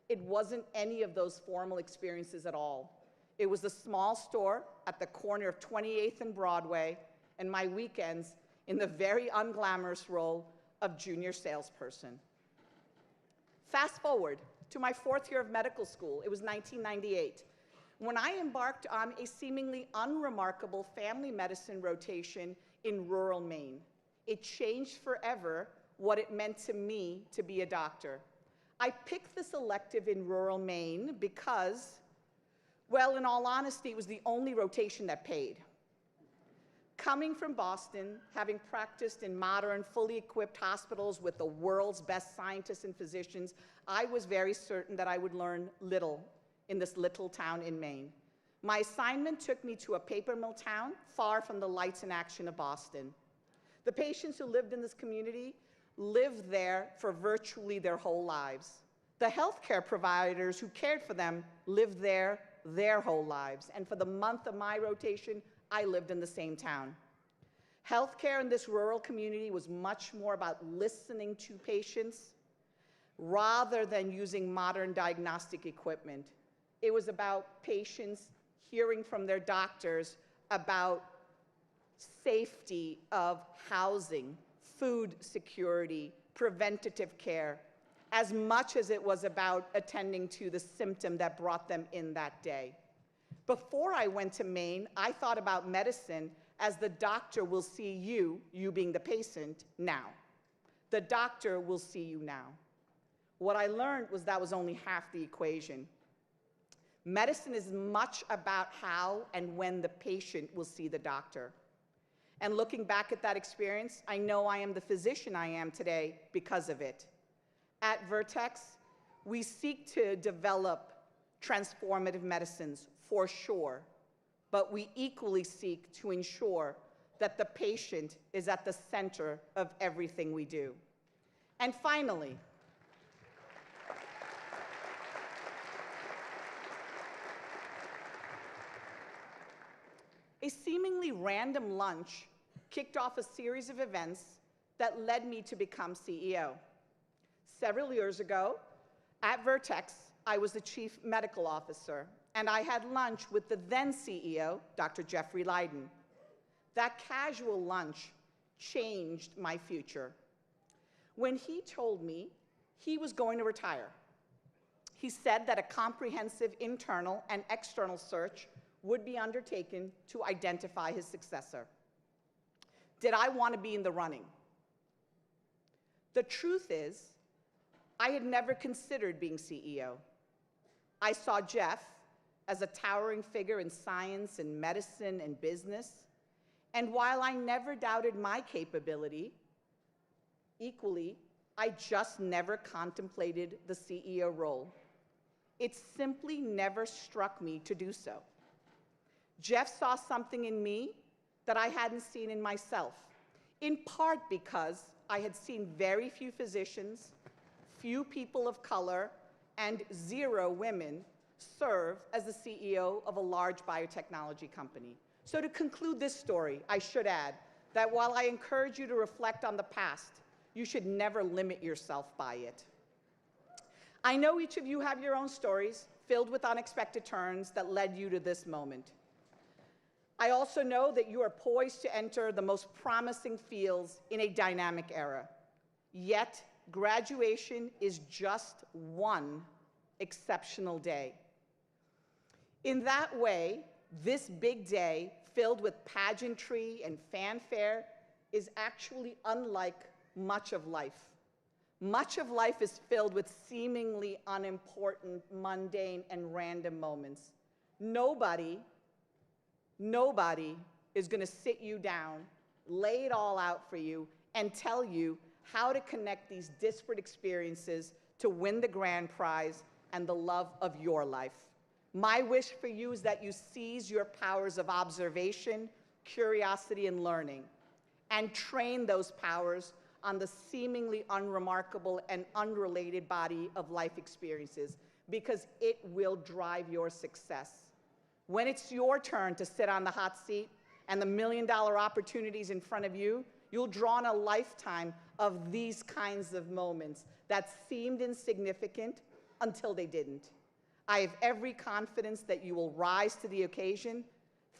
Speaker 9: It wasn't any of those formal experiences at all. It was a small store at the corner of 28th and Broadway, and my weekends in the very unglamorous role of junior salesperson. Fast forward to my 4th year of medical school. It was 1998, when I embarked on a seemingly unremarkable family medicine rotation in rural Maine. It changed forever what it meant to me to be a doctor. I picked this elective in rural Maine because, well, in all honesty, it was the only rotation that paid. Coming from Boston, having practiced in modern, fully equipped hospitals with the world's best scientists and physicians, I was very certain that I would learn little in this little town in Maine. My assignment took me to a paper mill town far from the lights and action of Boston. The patients who lived in this community lived there for virtually their whole lives. The healthcare providers who cared for them lived there their whole lives. And for the month of my rotation, I lived in the same town. Healthcare in this rural community was much more about listening to patients rather than using modern diagnostic equipment. It was about patients hearing from their doctors about safety of housing, food security, preventative care, as much as it was about attending to the symptom that brought them in that day. Before I went to Maine, I thought about medicine as the doctor will see you, you being the patient, now. The doctor will see you now. What I learned was that was only half the equation. Medicine is much about how and when the patient will see the doctor. And looking back at that experience, I know I am the physician I am today because of it. At Vertex, we seek to develop transformative medicines for sure, but we equally seek to ensure that the patient is at the center of everything we do. And finally, a seemingly random lunch kicked off a series of events that led me to become CEO. Several years ago, at Vertex, I was the chief medical officer, and I had lunch with the then CEO, Dr. Jeffrey Leiden. That casual lunch changed my future. When he told me he was going to retire, he said that a comprehensive internal and external search would be undertaken to identify his successor. Did I want to be in the running? The truth is, I had never considered being CEO. I saw Jeff as a towering figure in science and medicine and business, and while I never doubted my capability, equally, I just never contemplated the CEO role. It simply never struck me to do so. Jeff saw something in me that I hadn't seen in myself, in part because I had seen very few physicians, few people of color, and 0 women serve as the CEO of a large biotechnology company. So to conclude this story, I should add that while I encourage you to reflect on the past, you should never limit yourself by it. I know each of you have your own stories filled with unexpected turns that led you to this moment. I also know that you are poised to enter the most promising fields in a dynamic era. Yet, graduation is just one exceptional day. In that way, this big day, filled with pageantry and fanfare, is actually unlike much of life. Much of life is filled with seemingly unimportant, mundane, and random moments. Nobody Nobody is going to sit you down, lay it all out for you, and tell you how to connect these disparate experiences to win the grand prize and the love of your life. My wish for you is that you seize your powers of observation, curiosity, and learning, and train those powers on the seemingly unremarkable and unrelated body of life experiences, because it will drive your success. When it's your turn to sit on the hot seat and the million-dollar opportunities in front of you, you'll draw on a lifetime of these kinds of moments that seemed insignificant until they didn't. I have every confidence that you will rise to the occasion.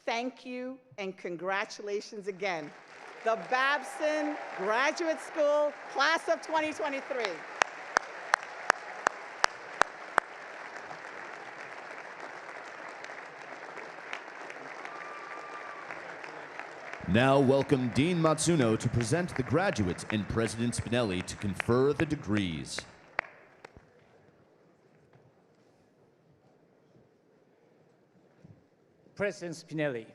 Speaker 9: Thank you and congratulations again. The Babson Graduate School Class of 2023.
Speaker 3: Now welcome Dean Matsuno to present the graduates and President Spinelli to confer the degrees.
Speaker 1: President Spinelli,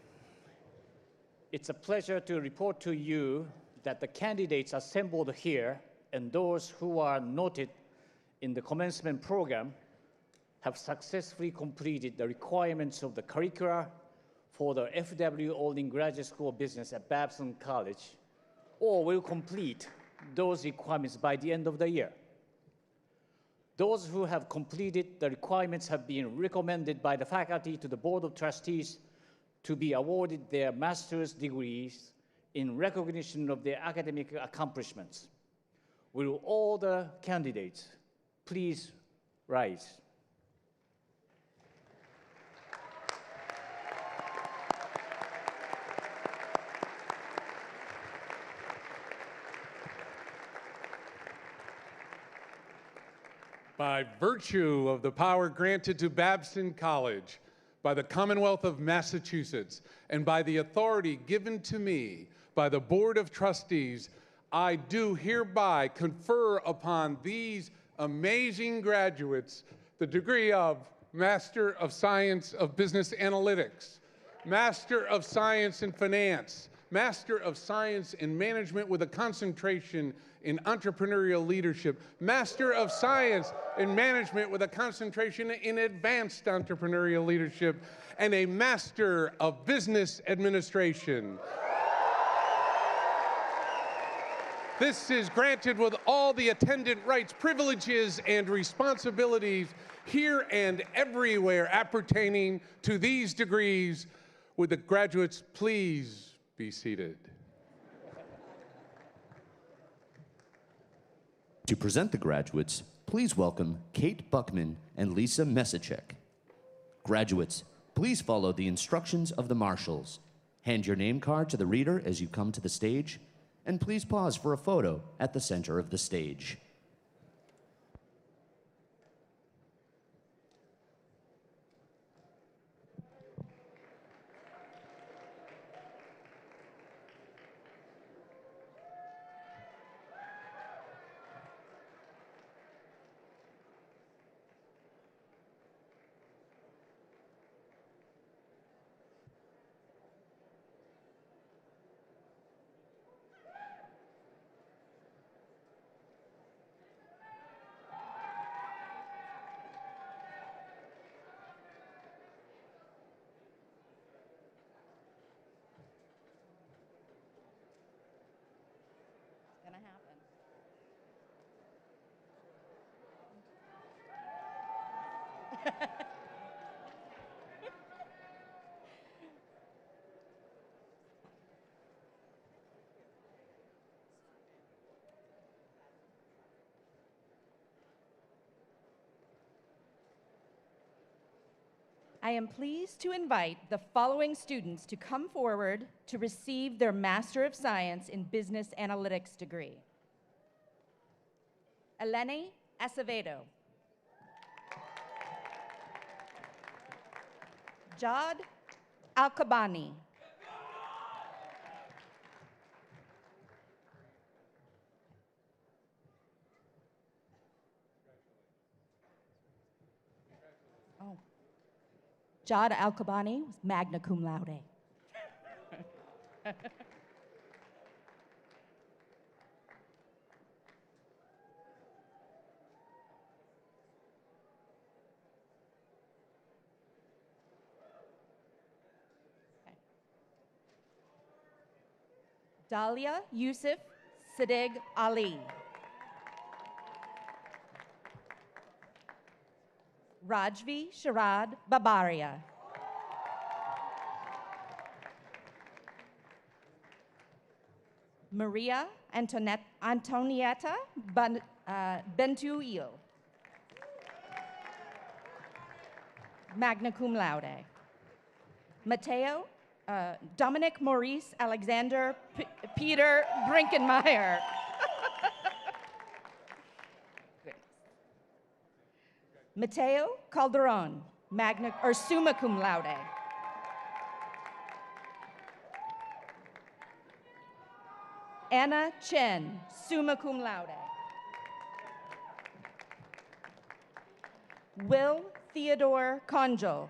Speaker 1: it's a pleasure to report to you that the candidates assembled here and those who are noted in the commencement program have successfully completed the requirements of the curricula for the FW Olding Graduate School of Business at Babson College, or will complete those requirements by the end of the year. Those who have completed the requirements have been recommended by the faculty to the Board of Trustees to be awarded their master's degrees in recognition of their academic accomplishments. Will all the candidates please rise?
Speaker 4: By virtue of the power granted to Babson College by the Commonwealth of Massachusetts and by the authority given to me by the Board of Trustees, I do hereby confer upon these amazing graduates the degree of Master of Science of Business Analytics, Master of Science in Finance, Master of Science in Management with a concentration in Entrepreneurial Leadership, Master of Science in Management with a concentration in Advanced Entrepreneurial Leadership, and a Master of Business Administration. This is granted with all the attendant rights, privileges, and responsibilities here and everywhere appertaining to these degrees. Would the graduates please be seated?
Speaker 3: To present the graduates, please welcome Kate Buckman and Lisa Mesicek. Graduates, please follow the instructions of the marshals. Hand your name card to the reader as you come to the stage, and please pause for a photo at the center of the stage.
Speaker 10: I am pleased to invite the following students to come forward to receive their Master of Science in Business Analytics degree. Eleni Acevedo. Jad Alkabani. Jad Alkabani was magna cum laude. Dalia Yusuf Siddiq Ali. Rajvi Sharad Babaria. Maria Antonietta Bentuil. Magna cum laude. Mateo Dominic Maurice Alexander Peter Brinkenmeyer. Mateo Calderon, summa cum laude. Anna Chen, summa cum laude. Will Theodore Conjo.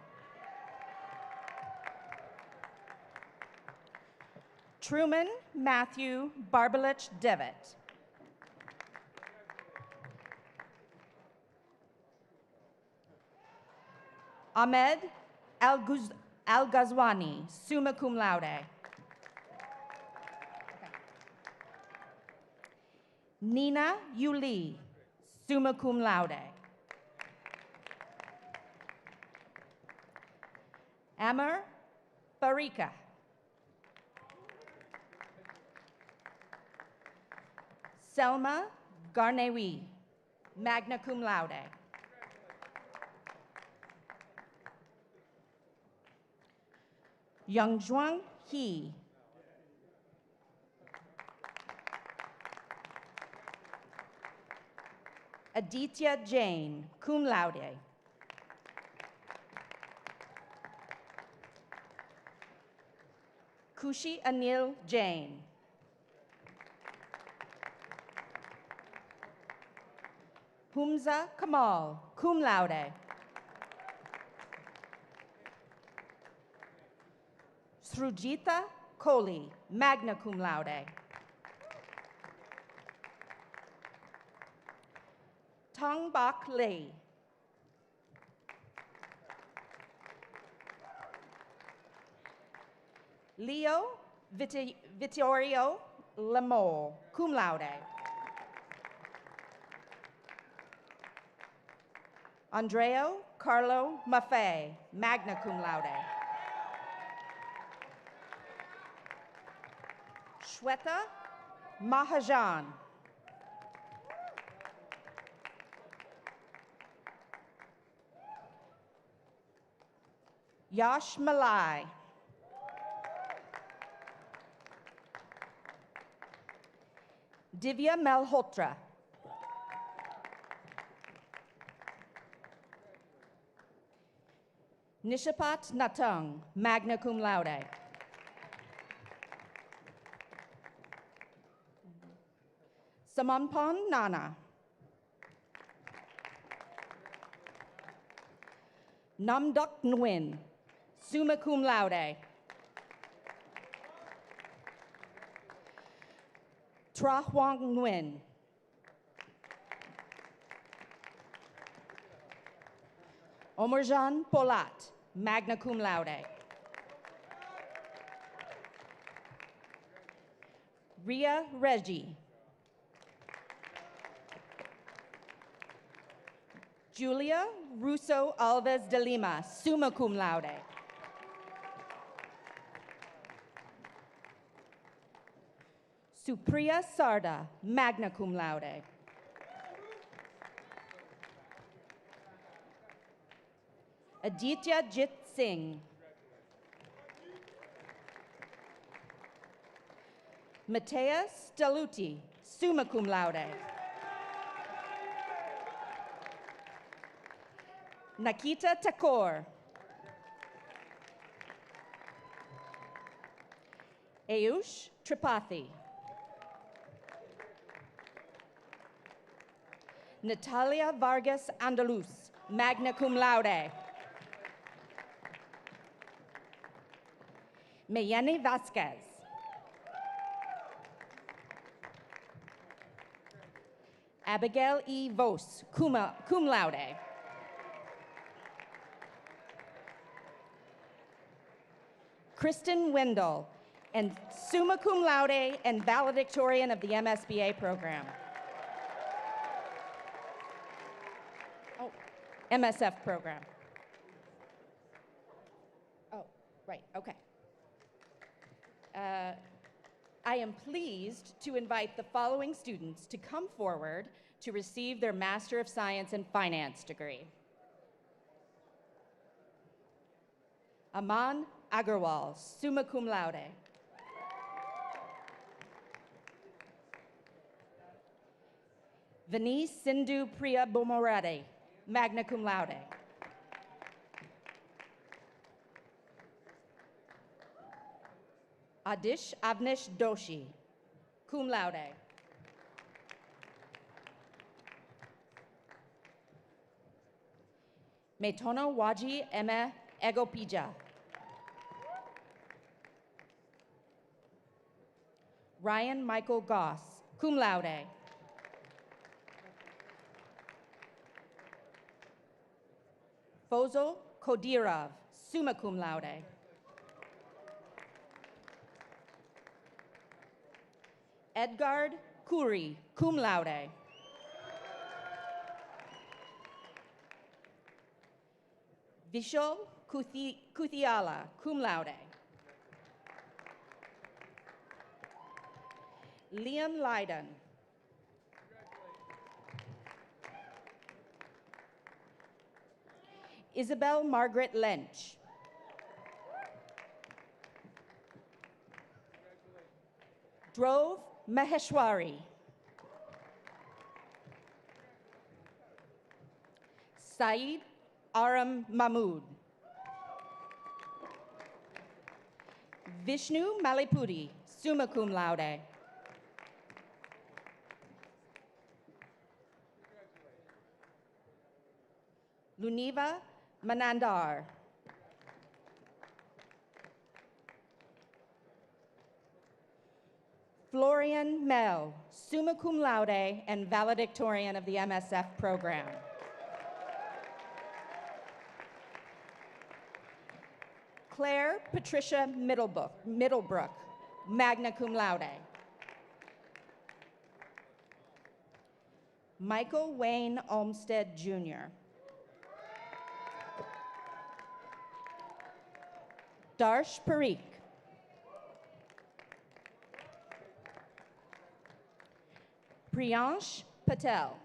Speaker 10: Truman Matthew Barbalich Devitt. Ahmed Al-Ghazwani, summa cum laude. Nina Yuli, summa cum laude. Amar Barika. Selma Garnewi, magna cum laude. Youngjuan He. Aditya Jain, cum laude. Kushi Anil Jain. Humza Kamal, cum laude. Srujita Kohli, magna cum laude. Tong Bak Lee. Leo Vittorio Lamole, cum laude. Andreo Carlo Maffei, magna cum laude. Shweta Mahajan. Yash Malai. Divya Malhotra. Nishapat Natung, magna cum laude. Samanpon Nana. Namduk Nguyen, summa cum laude. Tra Huang Nguyen. Omarjan Polat, magna cum laude. Ria Reggie. Julia Russo Alves de Lima, summa cum laude. Supriya Sarda, magna cum laude. Aditya Jit Singh. Matea Staluti, summa cum laude. Nakita Thakur. Ayush Tripathi. Natalia Vargas Andaluz, magna cum laude. Mayeni Vasquez. Abigail E. Vos, cum laude. Kristen Wendell, and summa cum laude and valedictorian of the MSBA program. Oh, MSF program. Oh, right, okay. I am pleased to invite the following students to come forward to receive their Master of Science in Finance degree. Aman Agarwal, summa cum laude. Venice Sindhu Priya Bomorade, magna cum laude. Adish Avnish Doshi, cum laude. Metono Waji Eme Egopija. Ryan Michael Goss, cum laude. Fozil Kodirov, summa cum laude. Edgard Kuri, cum laude. Vishal Kuthiala, cum laude. Liam Leiden. Isabel Margaret Lynch. Drove Maheshwari. Saeed Aram Mahmood. Vishnu Malipudi, summa cum laude. Luniva Manandar. Florian Mel, summa cum laude and valedictorian of the MSF program. Claire Patricia Middlebrook, magna cum laude. Michael Wayne Olmsted, Jr. Darsh Parikh. Priyansh Patel.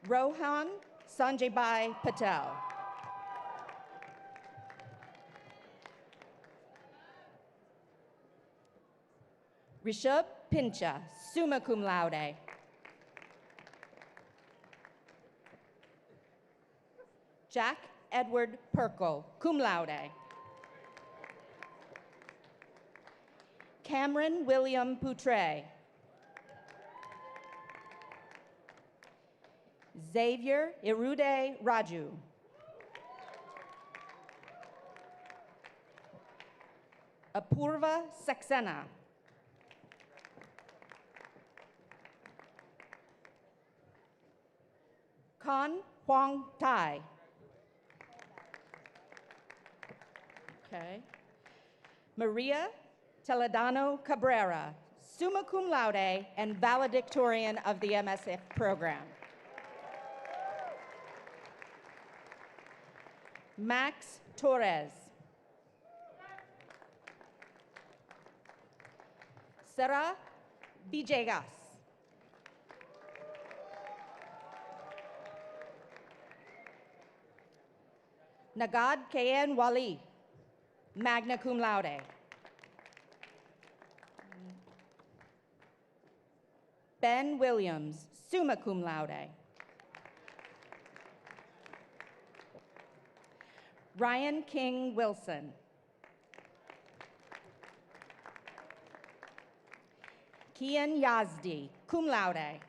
Speaker 10: Rohan Sanjaybai Patel. Rishabh Pincha, summa cum laude. Jack Edward Perkle, cum laude. Cameron William Poutre. Xavier Irude Raju. Apurva Saxena. Kan Huang Tai. Okay. Maria Toledano Cabrera, summa cum laude and valedictorian of the MSF program. Max Torres. Sarah Villegas. Nagad Kayan Wali, magna cum laude. Ben Williams, summa cum laude. Ryan King Wilson. Kian Yazdi, cum laude.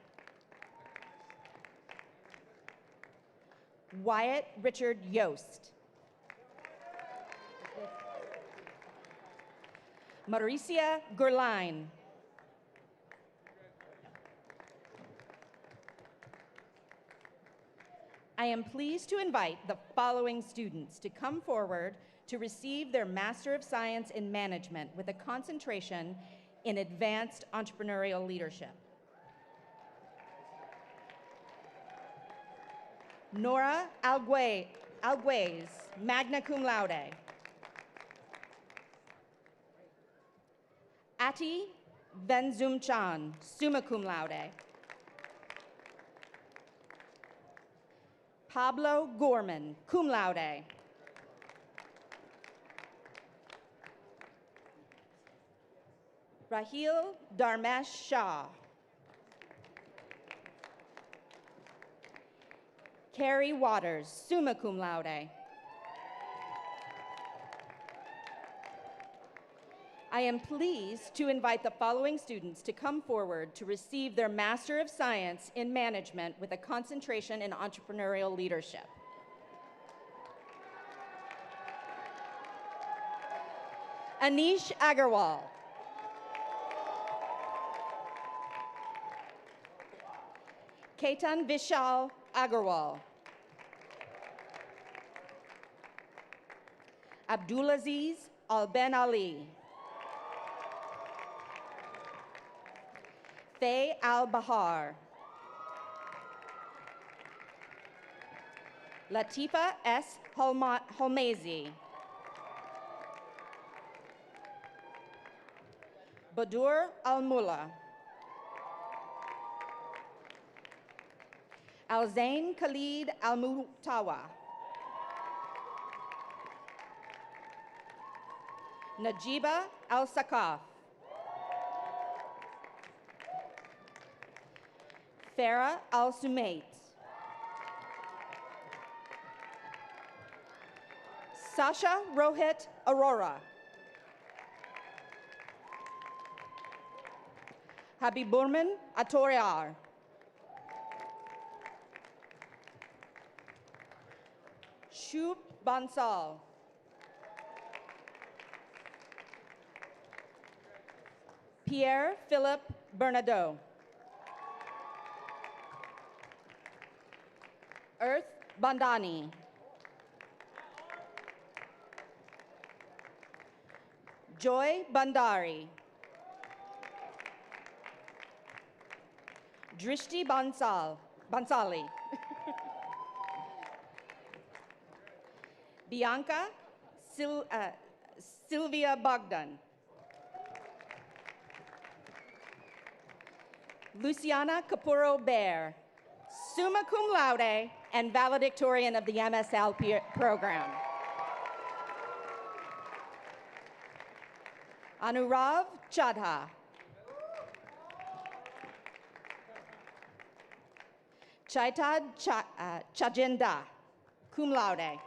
Speaker 10: Wyatt Richard Yost. Mauricia Gurline. I am pleased to invite the following students to come forward to receive their Master of Science in Management with a concentration in Advanced Entrepreneurial Leadership. Nora Alguez, magna cum laude. Ati Benzumchan, summa cum laude. Pablo Gorman, cum laude. Rahil Dharmesh Shah. Carrie Waters, summa cum laude. I am pleased to invite the following students to come forward to receive their Master of Science in Management with a concentration in Entrepreneurial Leadership. Anish Agarwal. Ketan Vishal Agarwal. Abdulaziz Al-Ben Ali. Faye Al-Bahar. Latifa S. Holmezi. Badur Al-Mullah. Al-Zain Khalid Al-Mutawa. Najiba Al-Sakaf. Farah Al-Sumait. Sasha Rohit Arora. Habiburman Atoriar. Shub Bansal. Pierre Philippe Bernadeau. Earth Bandani. Joy Bandari. Drishti Bansali. Bianca Sylvia Bogdan. Luciana Capuro Bear, summa cum laude and valedictorian of the MSL program. Anurav Chadha. Chaitad Chajinda, cum laude.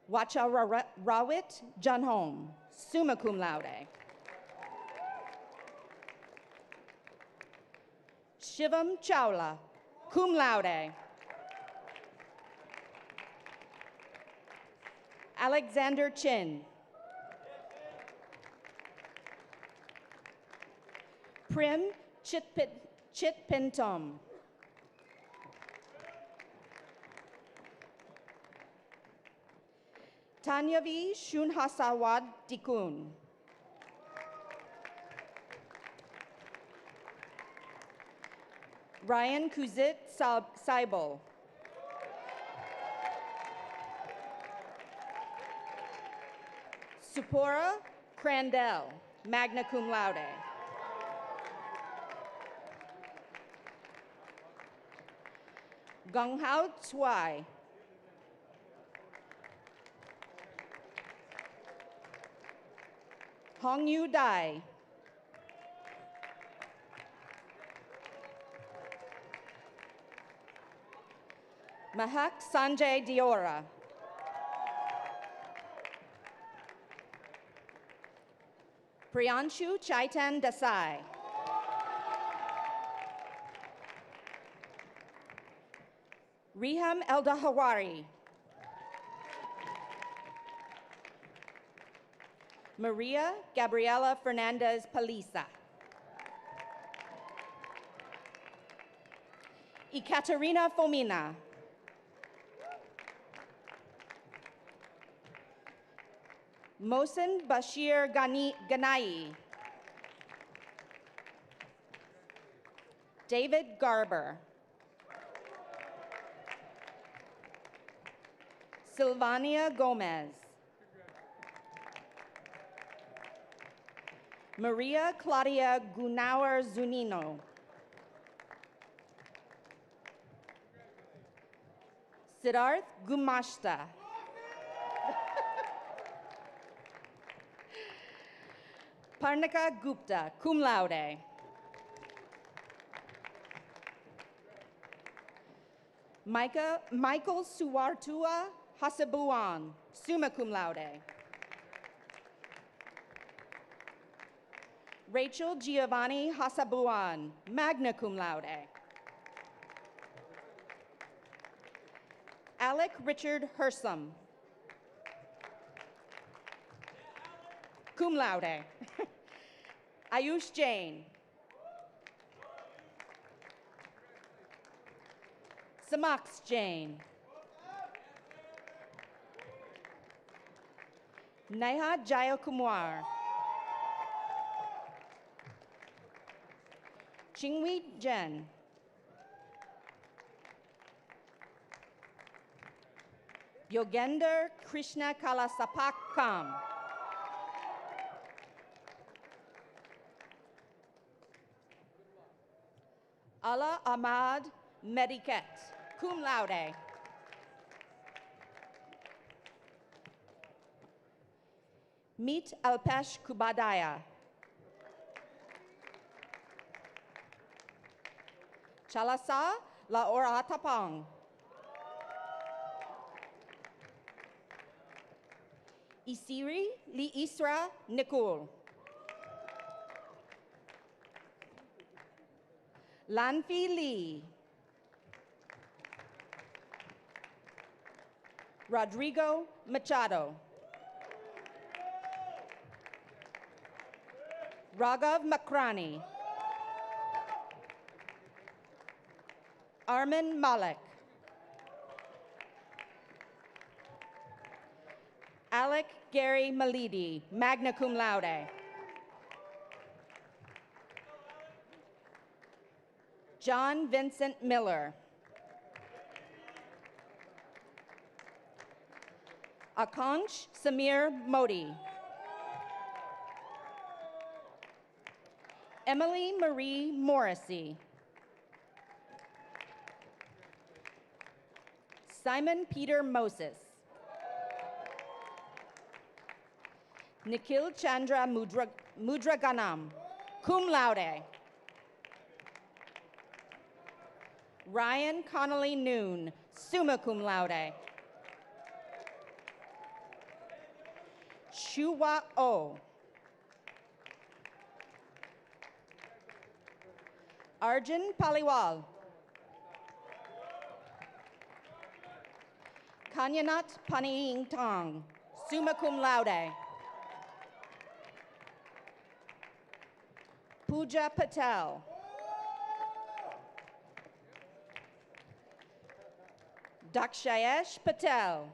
Speaker 10: Wacha Rawit Janhom, summa cum laude. Shivam Chawla, cum laude. Alexander Chin. Prim Chitpintom. Tanyavi Shunhasawad Tikun. Ryan Kuzit Saibol. Supora Crandell, magna cum laude. Gonghao Tsui. Hong Yu Dai. Mahak Sanjay Diora. Priyanshu Chaitan Desai. Riham Eldahawari. Maria Gabriela Fernandez Palisa. Ekaterina Fomina. Mohsen Bashir Ganai. David Garber. Silvania Gomez. Maria Claudia Gunauer Zunino. Siddharth Gumashta. Parnika Gupta, cum laude. Michael Suwartua Hasabuan, summa cum laude. Rachel Giovanni Hasabuan, magna cum laude. Alec Richard Hersum, cum laude. Ayush Jain. Samax Jain. Neha Jayakumar. Chingwei Jen. Yogender Krishna Kalasapakam. Allah Ahmad Mediket, cum laude. Meet Alpesh Kubadaya. Chalasa La Oratapang. Isiri Li Isra Nikul. Lanfi Lee. Rodrigo Machado. Raghav Makrani. Armin Malek. Alec Gary Malidi, magna cum laude. John Vincent Miller. Akansh Samir Modi. Emily Marie Morrissey. Simon Peter Moses. Nikhil Chandra Mudraganam, cum laude. Ryan Connolly Noon, summa cum laude. Shuwa O. Arjun Paliwal. Kanyanat Paniing Tong, summa cum laude. Pooja Patel. Dakshayesh Patel.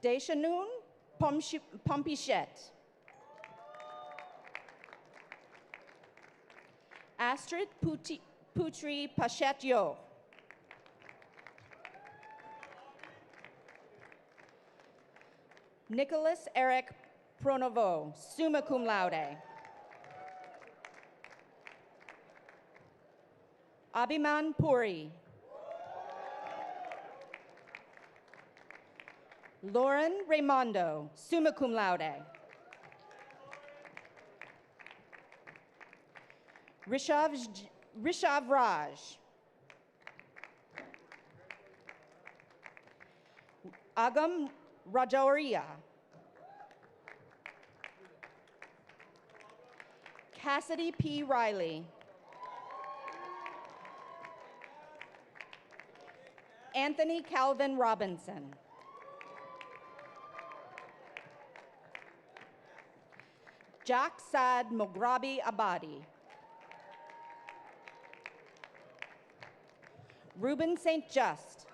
Speaker 10: Deshanun Pompishet. Astrid Putri Pashetyo. Nicholas Eric Pronovo, summa cum laude. Abhiman Puri. Lauren Raimondo, summa cum laude. Rishav Raj. Agam Rajoria. Cassidy P. Riley. Anthony Calvin Robinson. Jack Saad Mograbi Abadi. Ruben St. Just,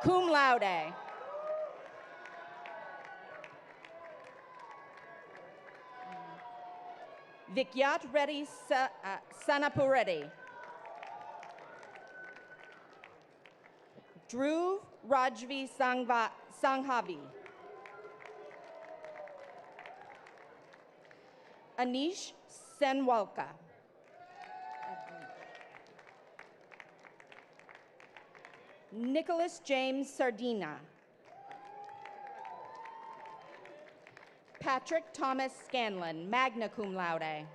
Speaker 10: cum laude. Vikyat Reddy Sanapureddy. Dhruv Rajvi Sanghavi. Anish Senwalka. Nicholas James Sardina. Patrick Thomas Scanlon, magna cum laude.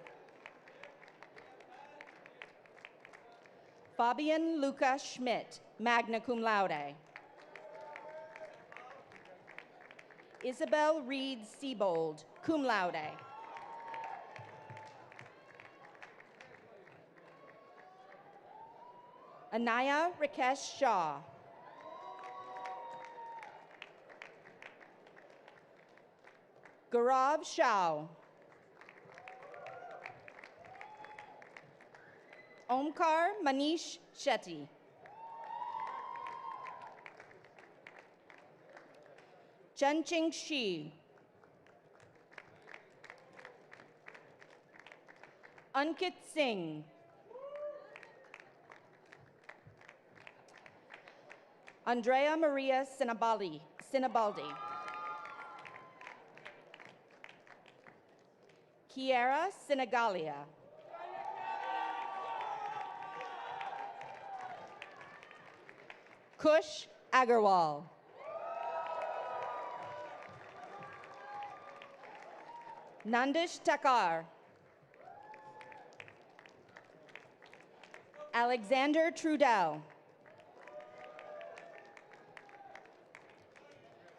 Speaker 10: Fabian Luca Schmidt, magna cum laude. Isabel Reed Siebold, cum laude. Anaya Rakesh Shah. Gaurav Shao. Omkar Manish Shetty. Chenching Shi. Ankit Singh. Andrea Maria Sinabaldi. Kiera Senegalia. Kush Agarwal. Nandish Takar. Alexander Trudell.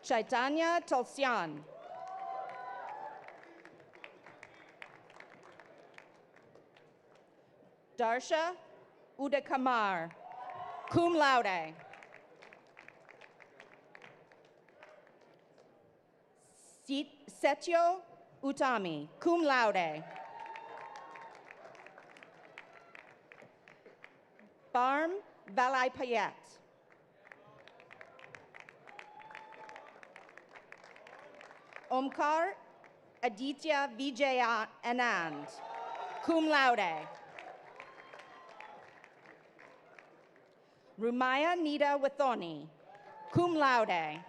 Speaker 10: Chaitanya Tulsian. Darsha Udakamar, cum laude. Setyo Utami, cum laude. Barm Valaipayat. Omkar Aditya Vijaya Anand, cum laude. Rumaya Nita Wathoni, cum laude.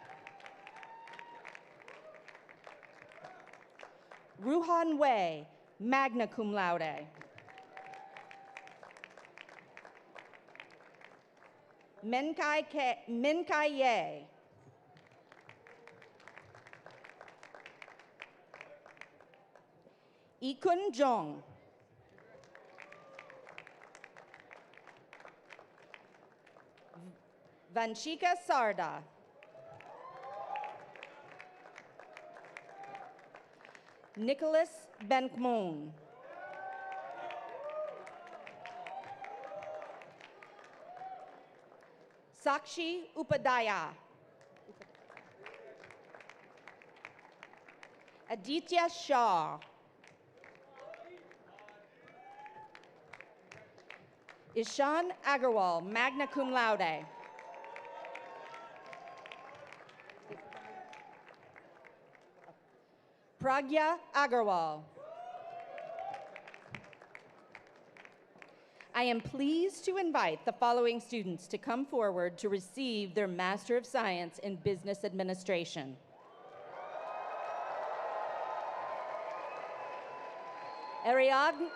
Speaker 10: Ruhan Wei, magna cum laude. Minkai Ye. Ikun Jong. Vanshika Sarda. Nicholas Benkmoon. Sakshi Upadhyaya. Aditya Shah. Ishan Agarwal, magna cum laude. Pragya Agarwal. I am pleased to invite the following students to come forward to receive their Master of Science in Business Administration. Ariadne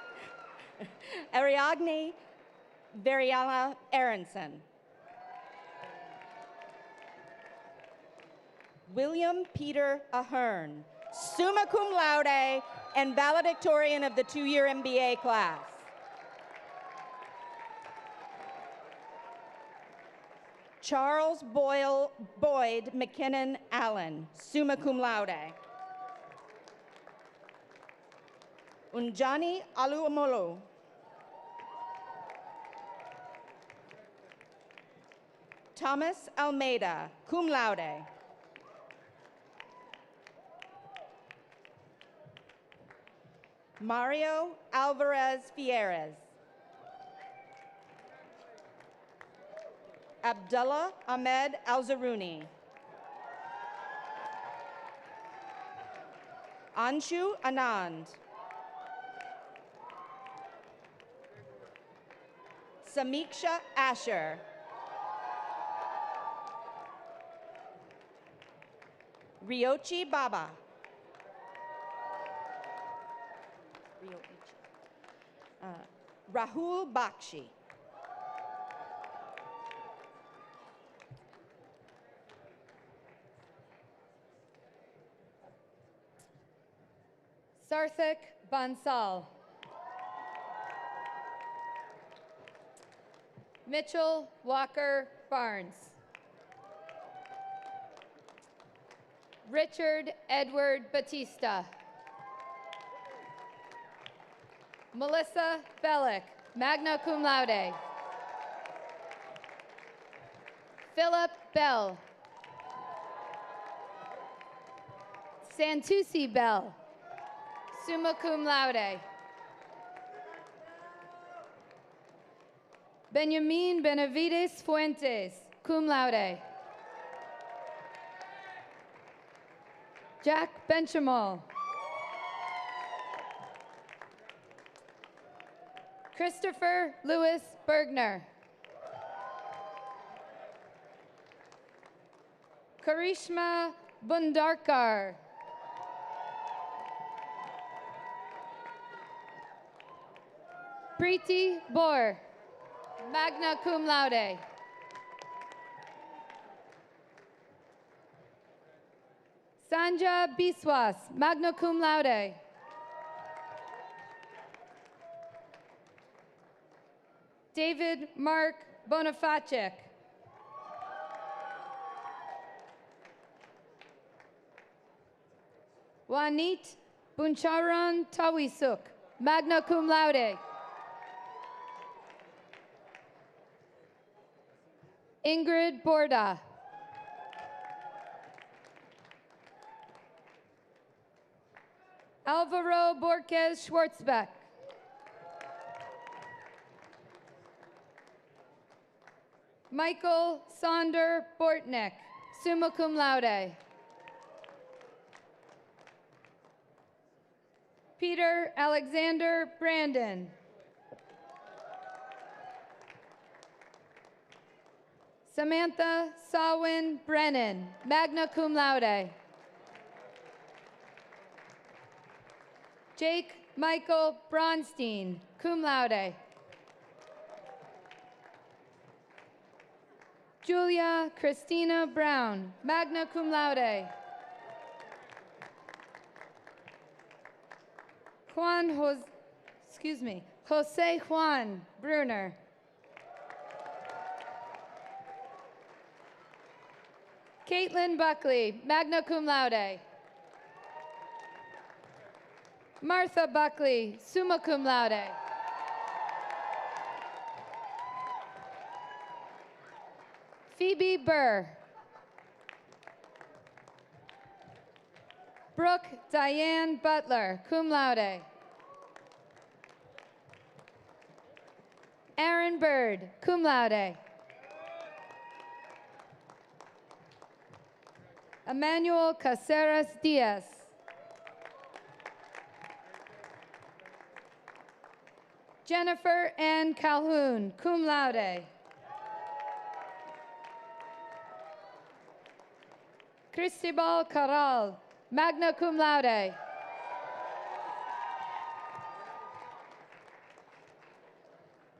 Speaker 10: Veriala Aronson. William Peter Ahern, summa cum laude and valedictorian of the two-year MBA class. Charles Boyd McKinnon Allen, summa cum laude. Unjani Aluamolo. Thomas Almeida, cum laude. Mario Alvarez Fierez. Abdullah Ahmed Alzarouni. Anshu Anand. Samiksha Asher. Riochi Baba. Rahul Bakshi.
Speaker 11: Sarthik Bansal. Mitchell Walker Barnes. Richard Edward Batista. Melissa Bellick, magna cum laude. Philip Bell. Santusi Bell, summa cum laude. Benjamin Benavides Fuentes, cum laude. Jack Benchamal. Christopher Lewis Bergner. Karishma Bundarkar. Preeti Bor, magna cum laude. Sanja Biswas, magna cum laude. David Mark Bonifacek. Wanit Buncharan Tawisuk, magna cum laude. Ingrid Borda. Alvaro Borges Schwartzbeck. Michael Sonder Bortnick, summa cum laude. Peter Alexander Brandon. Samantha Sawin Brennan, magna cum laude. Jake Michael Bronstein, cum laude. Julia Christina Brown, magna cum laude. Jose Juan Bruner. Caitlin Buckley, magna cum laude. Martha Buckley, summa cum laude. Phoebe Burr. Brooke Diane Butler, cum laude. Aaron Bird, cum laude. Emmanuel Caceres Diaz. Jennifer Ann Calhoun, cum laude. Cristobal Caral, magna cum laude.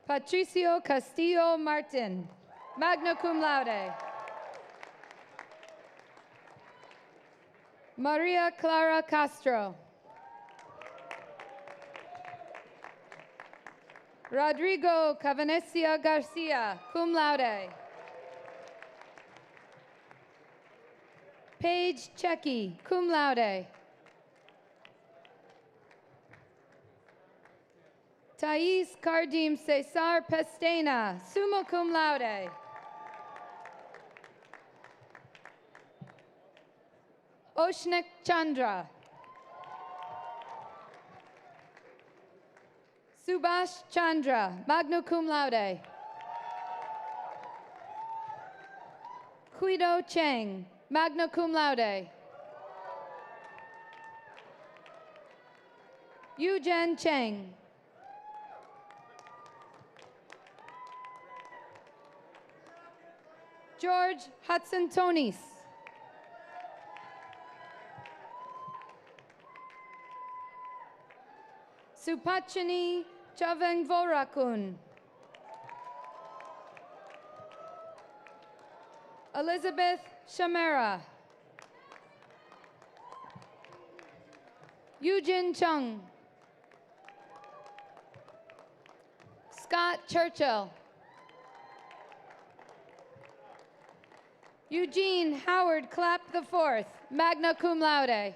Speaker 11: Patricio Castillo Martin, magna cum laude. Maria Clara Castro. Rodrigo Cavanesia Garcia, cum laude. Paige Checky, cum laude. Thais Cardim Cesar Pestena, summa cum laude. Oshnik Chandra. Subhash Chandra, magna cum laude. Guido Cheng, magna cum laude. Eugen Cheng. George Hudson Tonis. Supachini Chavengvorakun. Elizabeth Shamera. Eugene Chung. Scott Churchill. Eugene Howard Clapp IV, magna cum laude.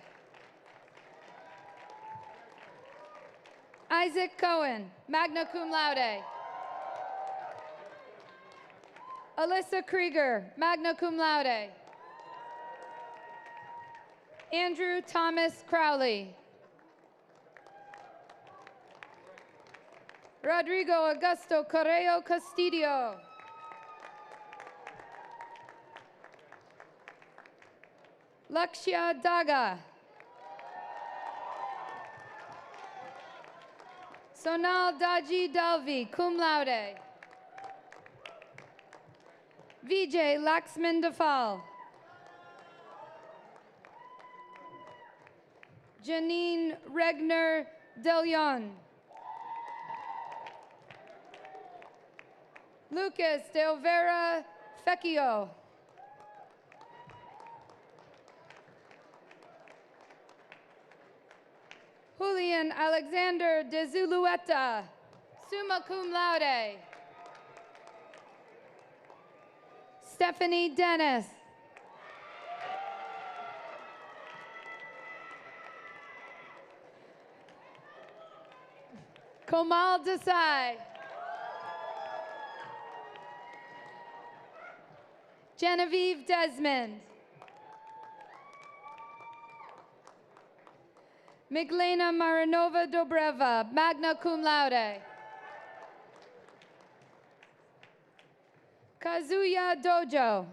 Speaker 11: Isaac Cohen, magna cum laude. Alyssa Krieger, magna cum laude. Andrew Thomas Crowley. Rodrigo Augusto Correo Castillo. Lakshya Daga. Sonal Daji Dalvi, cum laude. Vijay Laxman Dafal. Janine Regner Delion. Lucas de Olvera Fecchio. Julian Alexander de Zulueta, summa cum laude. Stephanie Dennis. Komal Desai. Genevieve Desmond. Miglena Marinova Dobreva, magna cum laude. Kazuya Dojo.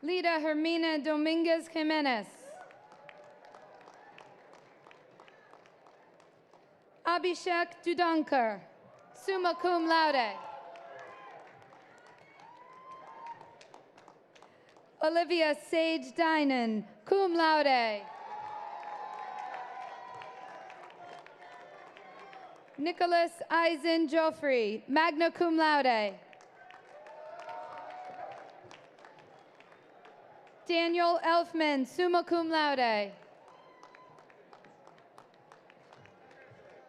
Speaker 11: Lida Hermina Dominguez Jimenez. Abhishek Dudankar, summa cum laude. Olivia Sage Dinan, cum laude. Nicholas Eisen Joffrey, magna cum laude. Daniel Elfman, summa cum laude.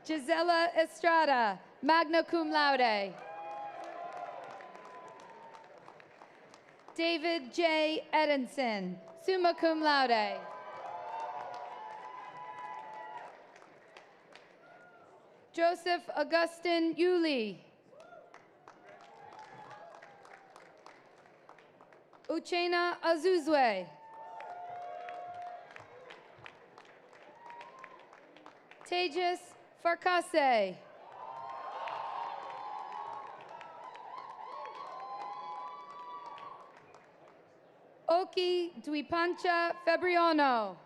Speaker 11: Gisela Estrada, magna cum laude. David J. Edinson, summa cum laude. Joseph Augustin Yuli. Uchena Azuzwe. Tejas Farkase. Oki Dwipancha Fabriano.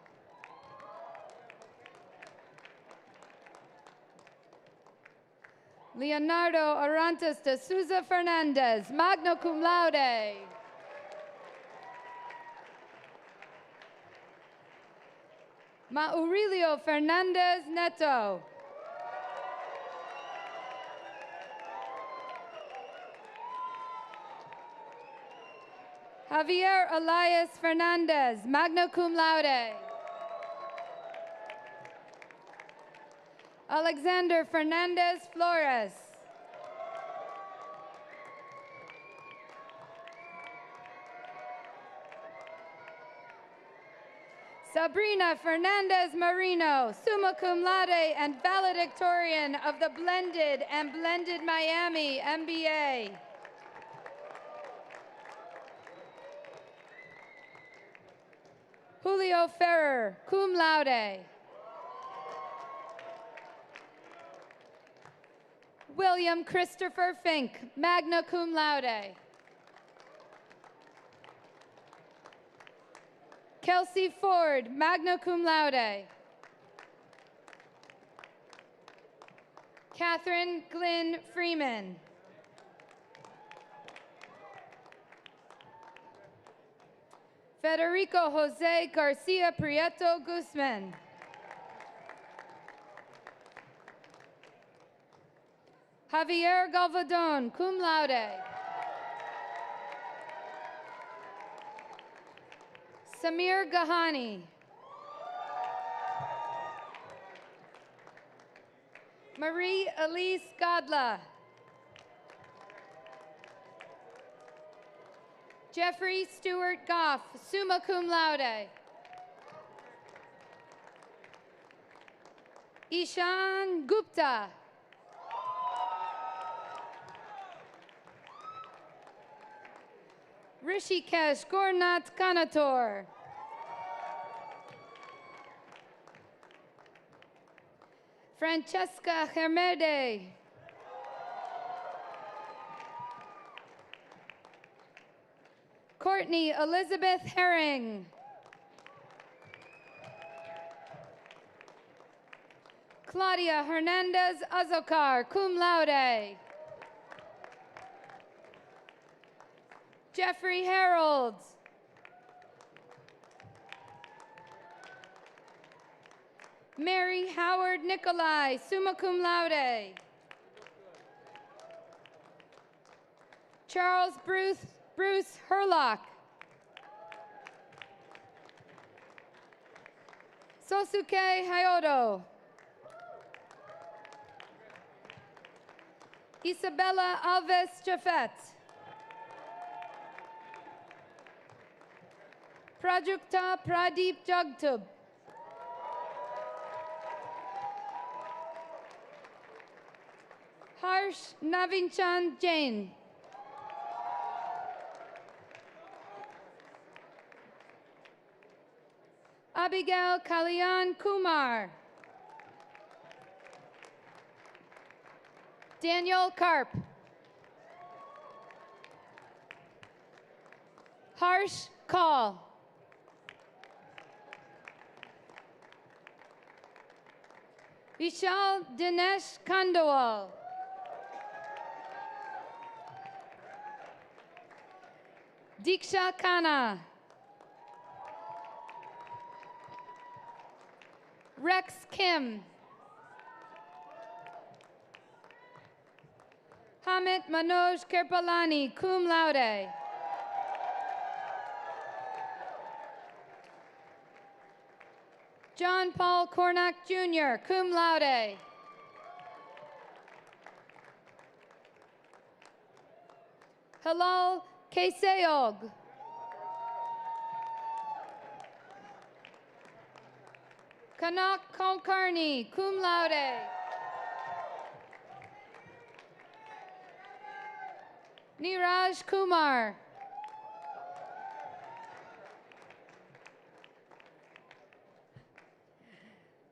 Speaker 11: Leonardo Arantes de Souza Fernandez, magna cum laude. Maurilio Fernandez Neto. Javier Elias Fernandez, magna cum laude. Alexander Fernandez Flores. Sabrina Fernandez Marino, summa cum laude and valedictorian of the Blended and Blended Miami MBA. Julio Ferrer, cum laude. William Christopher Fink, magna cum laude. Kelsey Ford, magna cum laude. Catherine Glynn Freeman. Federico Jose Garcia Prieto Guzman. Javier Galvadon, cum laude. Samir Gahani. Marie Elise Godla. Jeffrey Stewart Goff, summa cum laude. Ishan Gupta. Rishikesh Gornath Kanator. Francesca Hermede. Courtney Elizabeth Herring. Claudia Hernandez Azocar, cum laude. Jeffrey Harold. Mary Howard Nicolai, summa cum laude. Charles Bruce Herlock. Sosuke Hayoto. Isabella Alves Jafet. Prajakta Pradeep Jagtub. Harsh Navinchand Jain. Abigail Kalyan Kumar. Daniel Karp. Harsh Kaul. Vishal Dinesh Kandawal. Diksha Khanna. Rex Kim. Hamid Manoj Kirpalani, cum laude. John Paul Cornack Jr., cum laude. Halal Keseog. Kanak Kulkarni, cum laude. Niraj Kumar.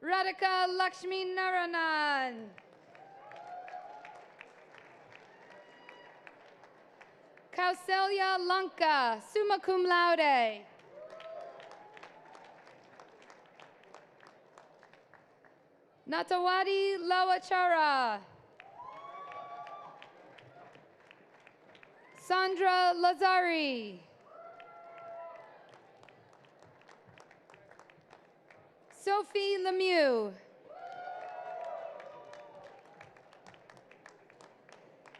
Speaker 11: Radhika Lakshmi Naranan. Kausalya Lanka, summa cum laude. Natawadi Lawachara. Sandra Lazari. Sophie Lemieux.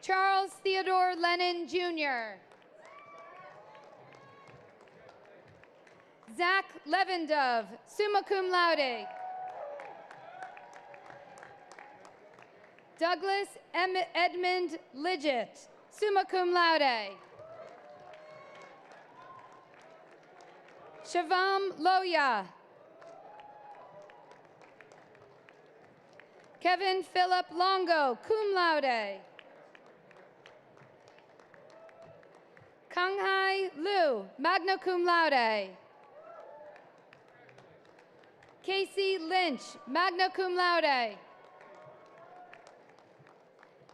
Speaker 11: Charles Theodore Lennon Jr. Zach Levendove, summa cum laude. Douglas Edmund Lidgett, summa cum laude. Shivam Loya. Kevin Philip Longo, cum laude. Kanghai Liu, magna cum laude. Casey Lynch, magna cum laude.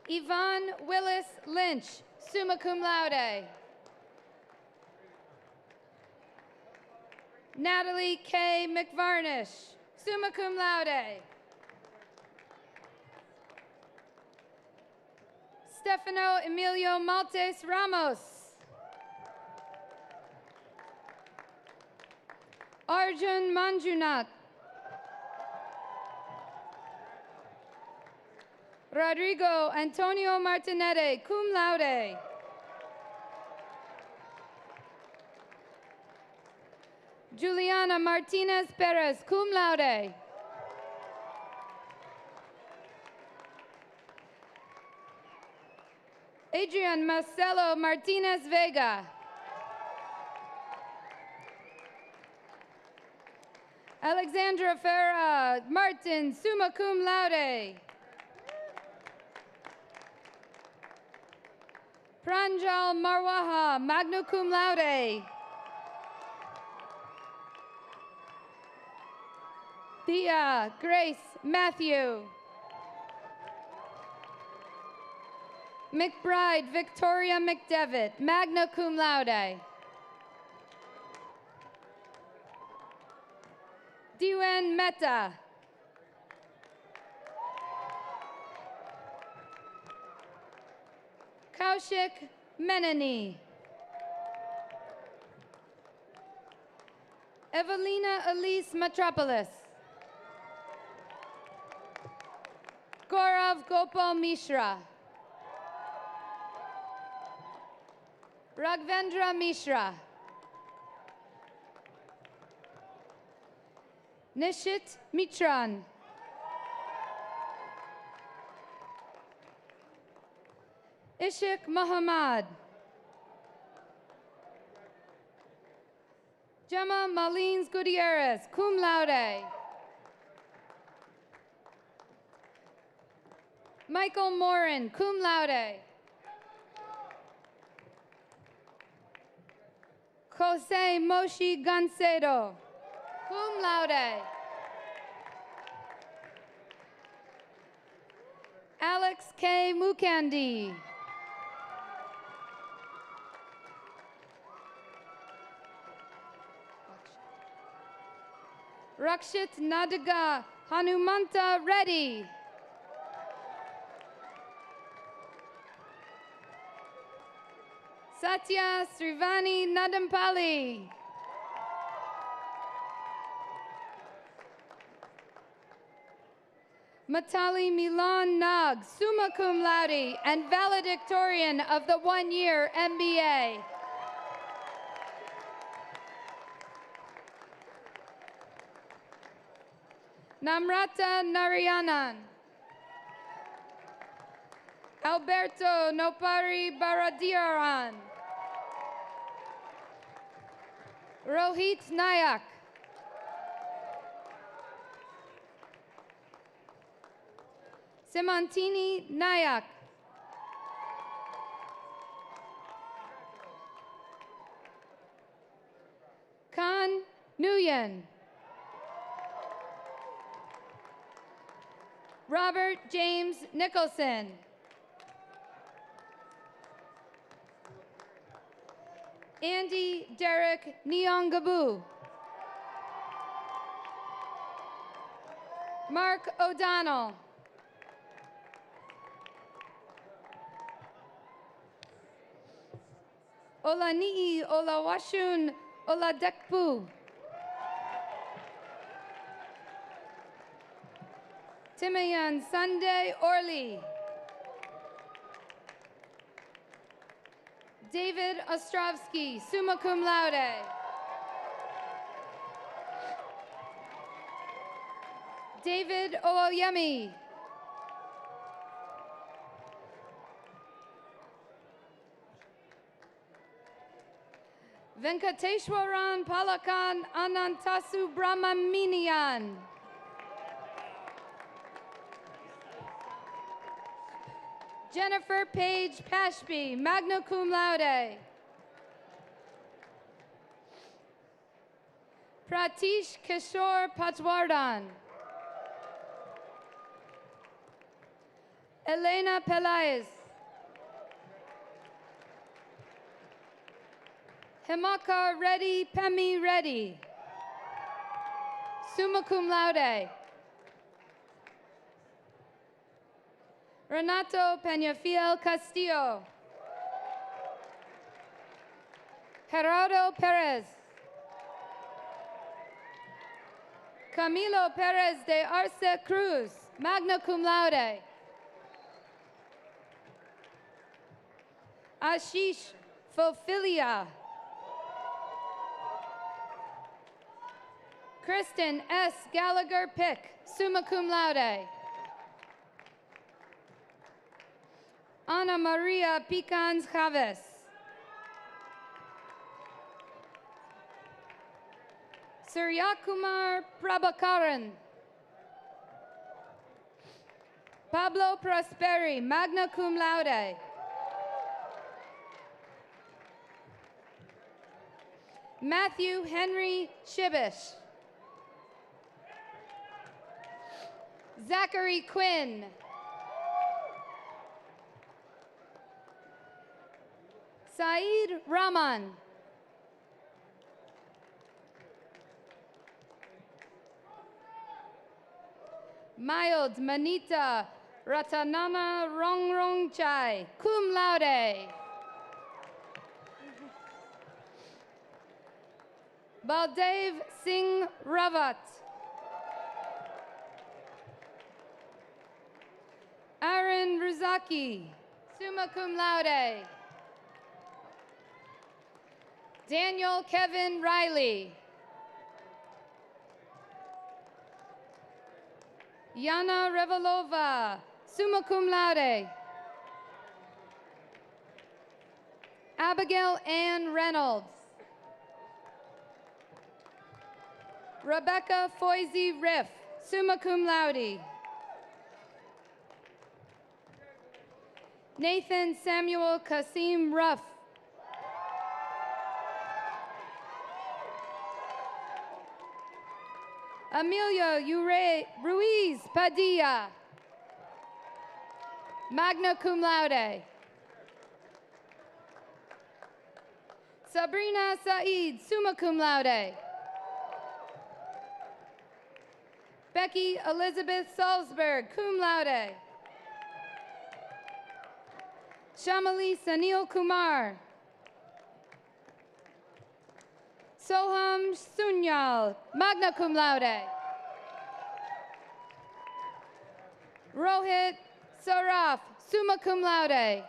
Speaker 11: Yvonne Willis Lynch, summa cum laude. Natalie K. McVarnish, summa cum laude. Stefano Emilio Maltes Ramos. Arjun Manjunath. Rodrigo Antonio Martinete, cum laude. Juliana Martinez Perez, cum laude. Adrian Marcelo Martinez Vega. Alexandra Ferra Martin, summa cum laude. Pranjal Marwaha, magna cum laude. Thea Grace Matthew. McBride Victoria McDevitt, magna cum laude. Diwan Mehta. Kaushik Menani. Evelina Elise Metropolis. Gaurav Gopal Mishra. Raghvendra Mishra. Nishit Mitran. Ishik Muhammad. Gemma Malines Gutierrez, cum laude. Michael Morin, cum laude. Jose Moshi Gancedo, cum laude. Alex K. Mukandi. Rakshit Nadiga Hanumanta Reddy. Satya Srivani Nadampali. Matali Milan Nag, summa cum laude and valedictorian of the one-year MBA. Namrata Narayanan. Alberto Nopari Baradiaran. Rohit Nayak. Simantini Nayak. Khan Nguyen. Robert James Nicholson. Andy Derek Nyongabu. Mark O'Donnell. Olani'i Olawashun Oladekpu. Timayan Sunday Orly. David Ostrovsky, summa cum laude. David Owoyemi. Venkateshwaran Palakan Anantasu Brahmaminian. Jennifer Page Pashby, magna cum laude. Pratish Kishore Pachwardan. Elena Pelaez. Himaka Reddy Pemi Reddy. Summa cum laude. Renato Peñafiel Castillo. Gerardo Perez. Camilo Perez de Arce Cruz, magna cum laude. Ashish Fofilia. Kristen S. Gallagher Pick, summa cum laude. Ana Maria Picans Chavez. Suryakumar Prabhakaran. Pablo Prosperi, magna cum laude. Matthew Henry Shibish. Zachary Quinn. Saeed Rahman. Mild Manita Ratanana Rongrong Chai, cum laude. Baldev Singh Ravat. Aaron Ruzaki, summa cum laude. Daniel Kevin Riley. Yana Revolova, summa cum laude. Abigail Ann Reynolds. Rebecca Foisey Riff, summa cum laude. Nathan Samuel Kasim Ruff. Emilio Ruiz Padilla, magna cum laude. Sabrina Saeed, summa cum laude. Becky Elizabeth Salzberg, cum laude. Shamali Sanil Kumar. Soham Sunyal, magna cum laude. Rohit Saraf, summa cum laude.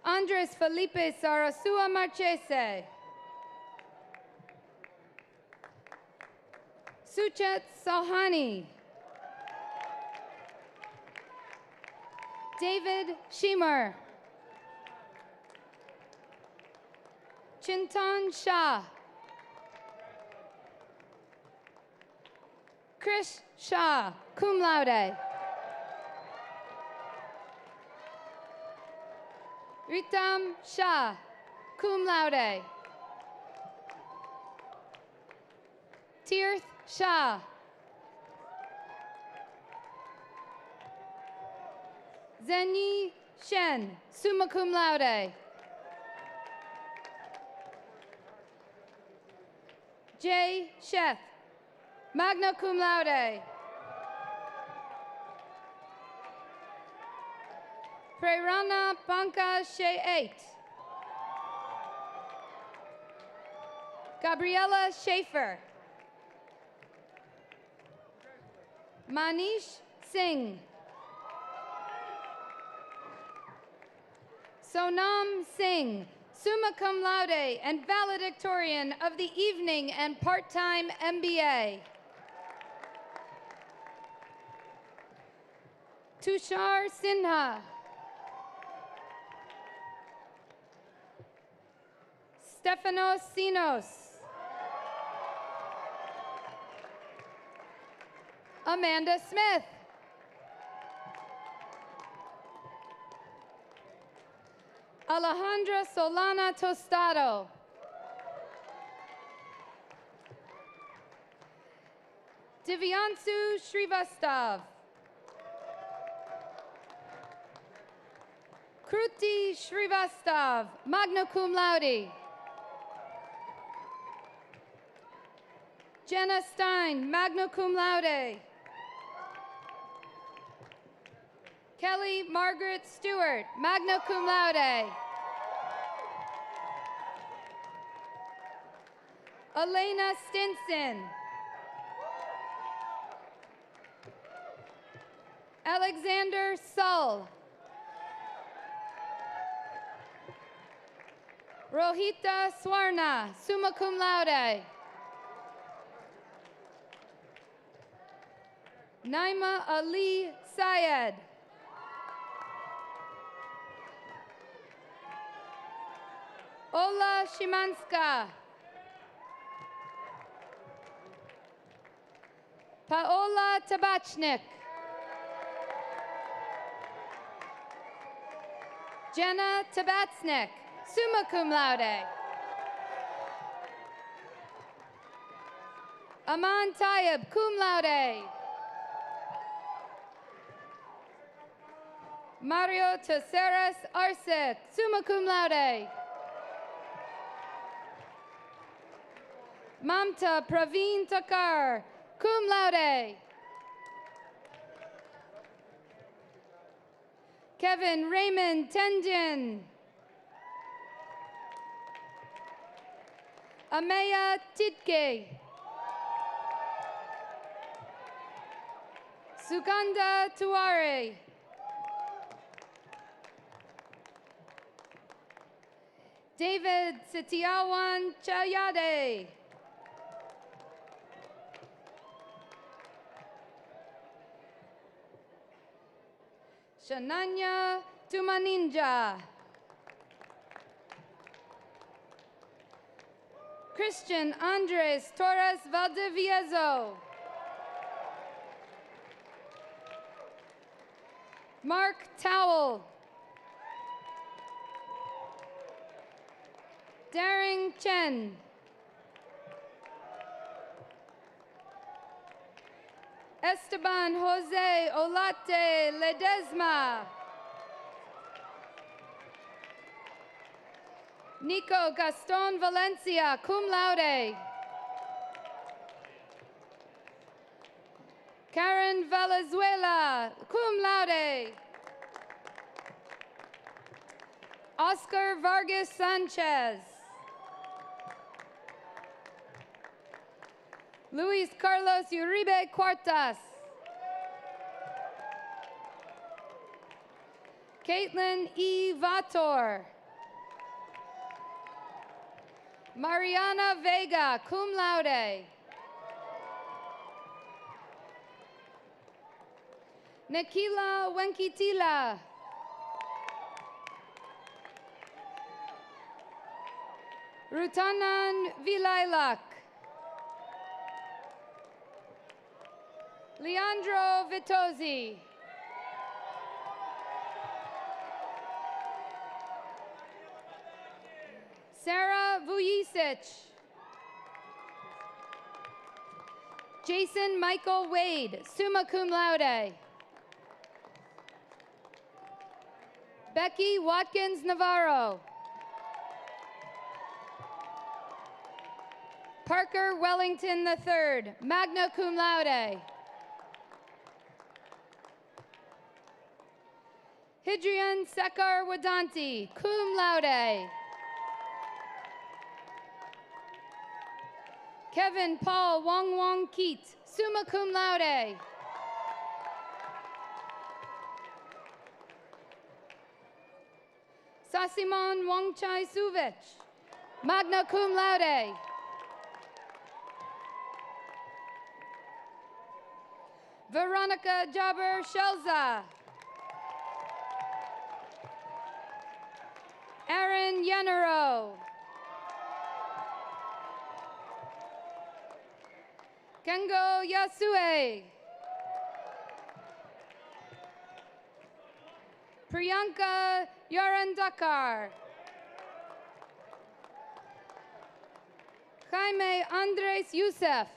Speaker 11: Andres Felipe Sarasua Marchese. Suchet Sahani. David Shemer. Chintan Shah. Krish Shah, cum laude. Ritam Shah, cum laude. Tirth Shah. Zenyi Shen, summa cum laude. Jay Sheth, magna cum laude. Prerana Pankaj She'et. Gabriella Schaefer. Manish Singh. Sonam Singh, summa cum laude and valedictorian of the evening and part-time MBA. Tushar Sinha. Stefanos Sinos. Amanda Smith. Alejandra Solana Tostado. Divyansu Srivastav. Kruti Srivastav, magna cum laude. Jenna Stein, magna cum laude. Kelly Margaret Stewart, magna cum laude. Elena Stinson. Alexander Sull. Rohita Swarna, summa cum laude. Naima Ali Syed. Ola Shimanska. Paola Tabachnik. Jenna Tabatsnik, summa cum laude. Aman Tayyib, cum laude. Mario Terceras Arsic, summa cum laude. Mamta Praveen Takar, cum laude. Kevin Raymond Tendin. Ameya Titke. Suganda Tuare. David Setiawan Chayade. Shananya Tumaninja. Christian Andres Torres Valdiviezo. Mark Towell. Daring Chen. Esteban Jose Olate Ledesma. Nico Gaston Valencia, cum laude. Karen Valenzuela, cum laude. Oscar Vargas Sanchez. Luis Carlos Uribe Cuartas. Caitlin E. Vator. Mariana Vega, cum laude. Nikila Wenkitila. Rutanan Vilailak. Leandro Vitozzi. Sarah Vujicic. Jason Michael Wade, summa cum laude. Becky Watkins Navarro. Parker Wellington III, magna cum laude. Hidrian Sekar Wadanti, cum laude. Kevin Paul Wong Wong Keat, summa cum laude. Sasimon Wongchai Suvich, magna cum laude. Veronica Jaber Shelza. Aaron Yenero. Kengo Yasue. Priyanka Yarandakar. Jaime Andres Youssef.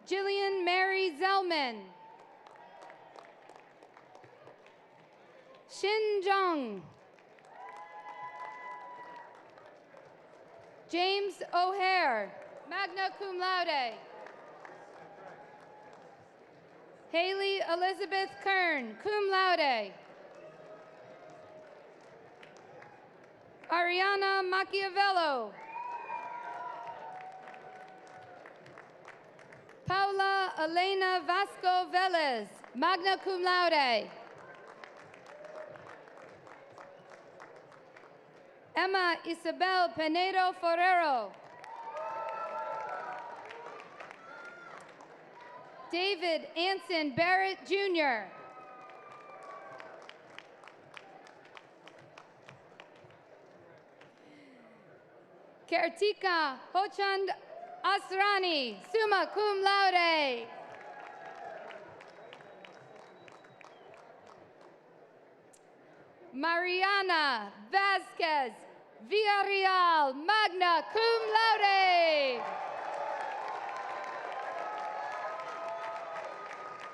Speaker 11: Jillian Mary Zellman. Shin Jung. James O'Hare, magna cum laude. Haley Elizabeth Kern, cum laude. Ariana Machiavello. Paula Elena Vasco Velez, magna cum laude. Emma Isabel Pinedo Forero. David Anson Barrett, Jr. Kartika Hochand Asrani, summa cum laude. Mariana Vasquez Villarreal, magna cum laude.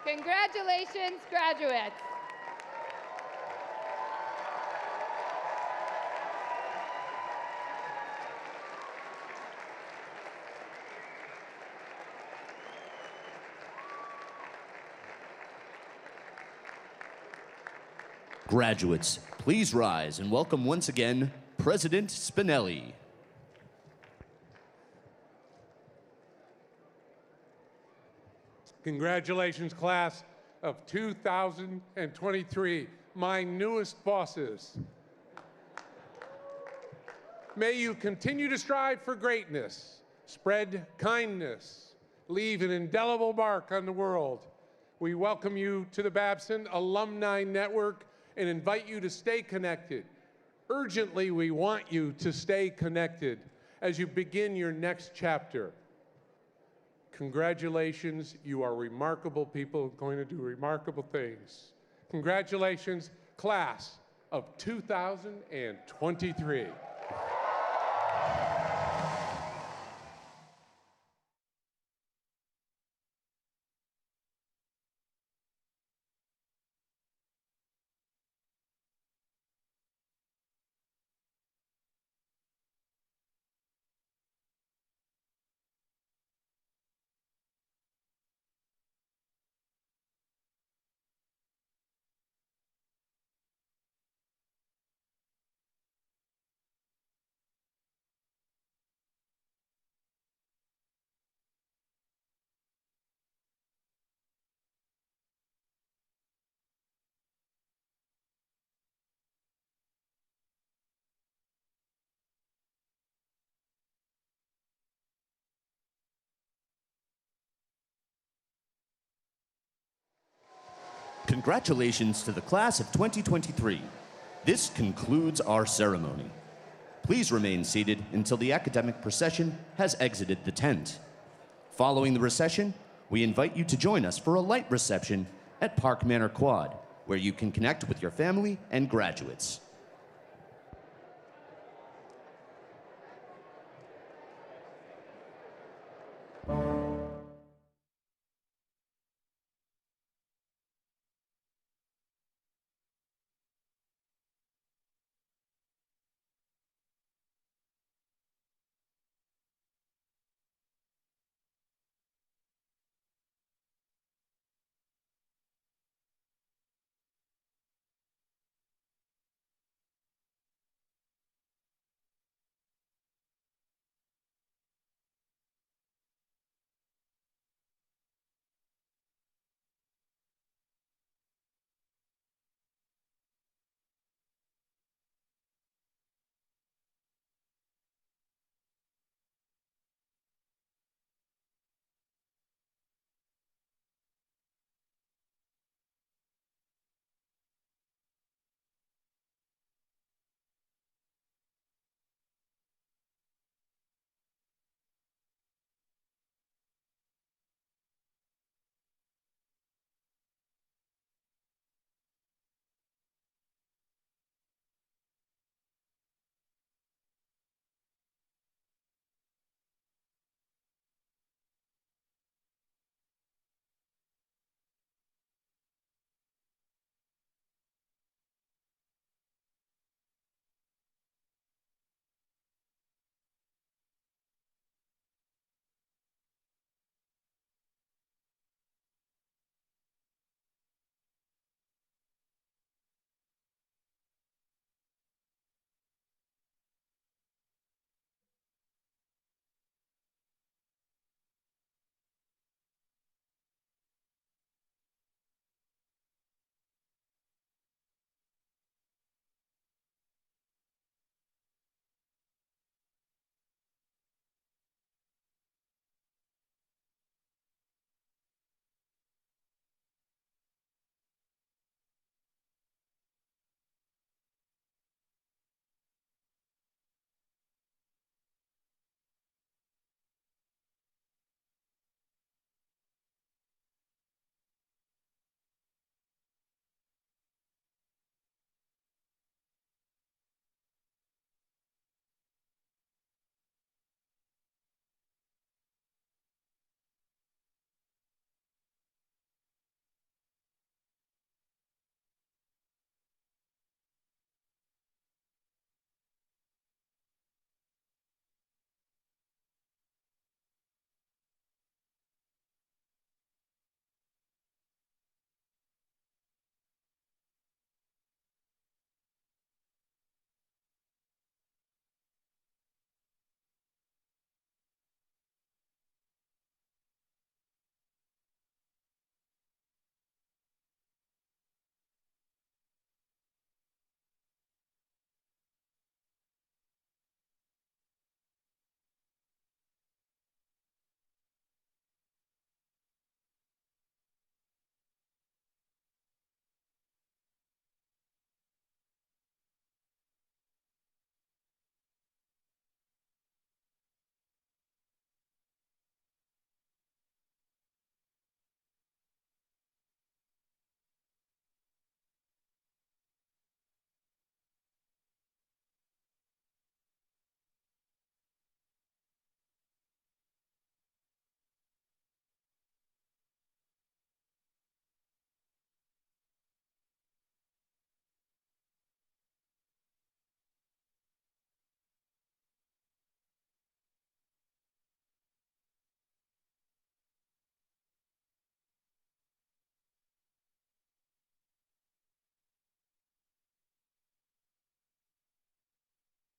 Speaker 11: Congratulations, graduates.
Speaker 3: Graduates, please rise and welcome once again President Spinelli.
Speaker 4: Congratulations, class of 2023, my newest bosses. May you continue to strive for greatness, spread kindness, leave an indelible mark on the world. We welcome you to the Babson Alumni Network and invite you to stay connected. Urgently, we want you to stay connected as you begin your next chapter. Congratulations, you are remarkable people going to do remarkable things. Congratulations, class of 2023.
Speaker 3: Congratulations to the class of 2023. This concludes our ceremony. Please remain seated until the academic procession has exited the tent. Following the recession, we invite you to join us for a light reception at Park Manor Quad, where you can connect with your family and graduates.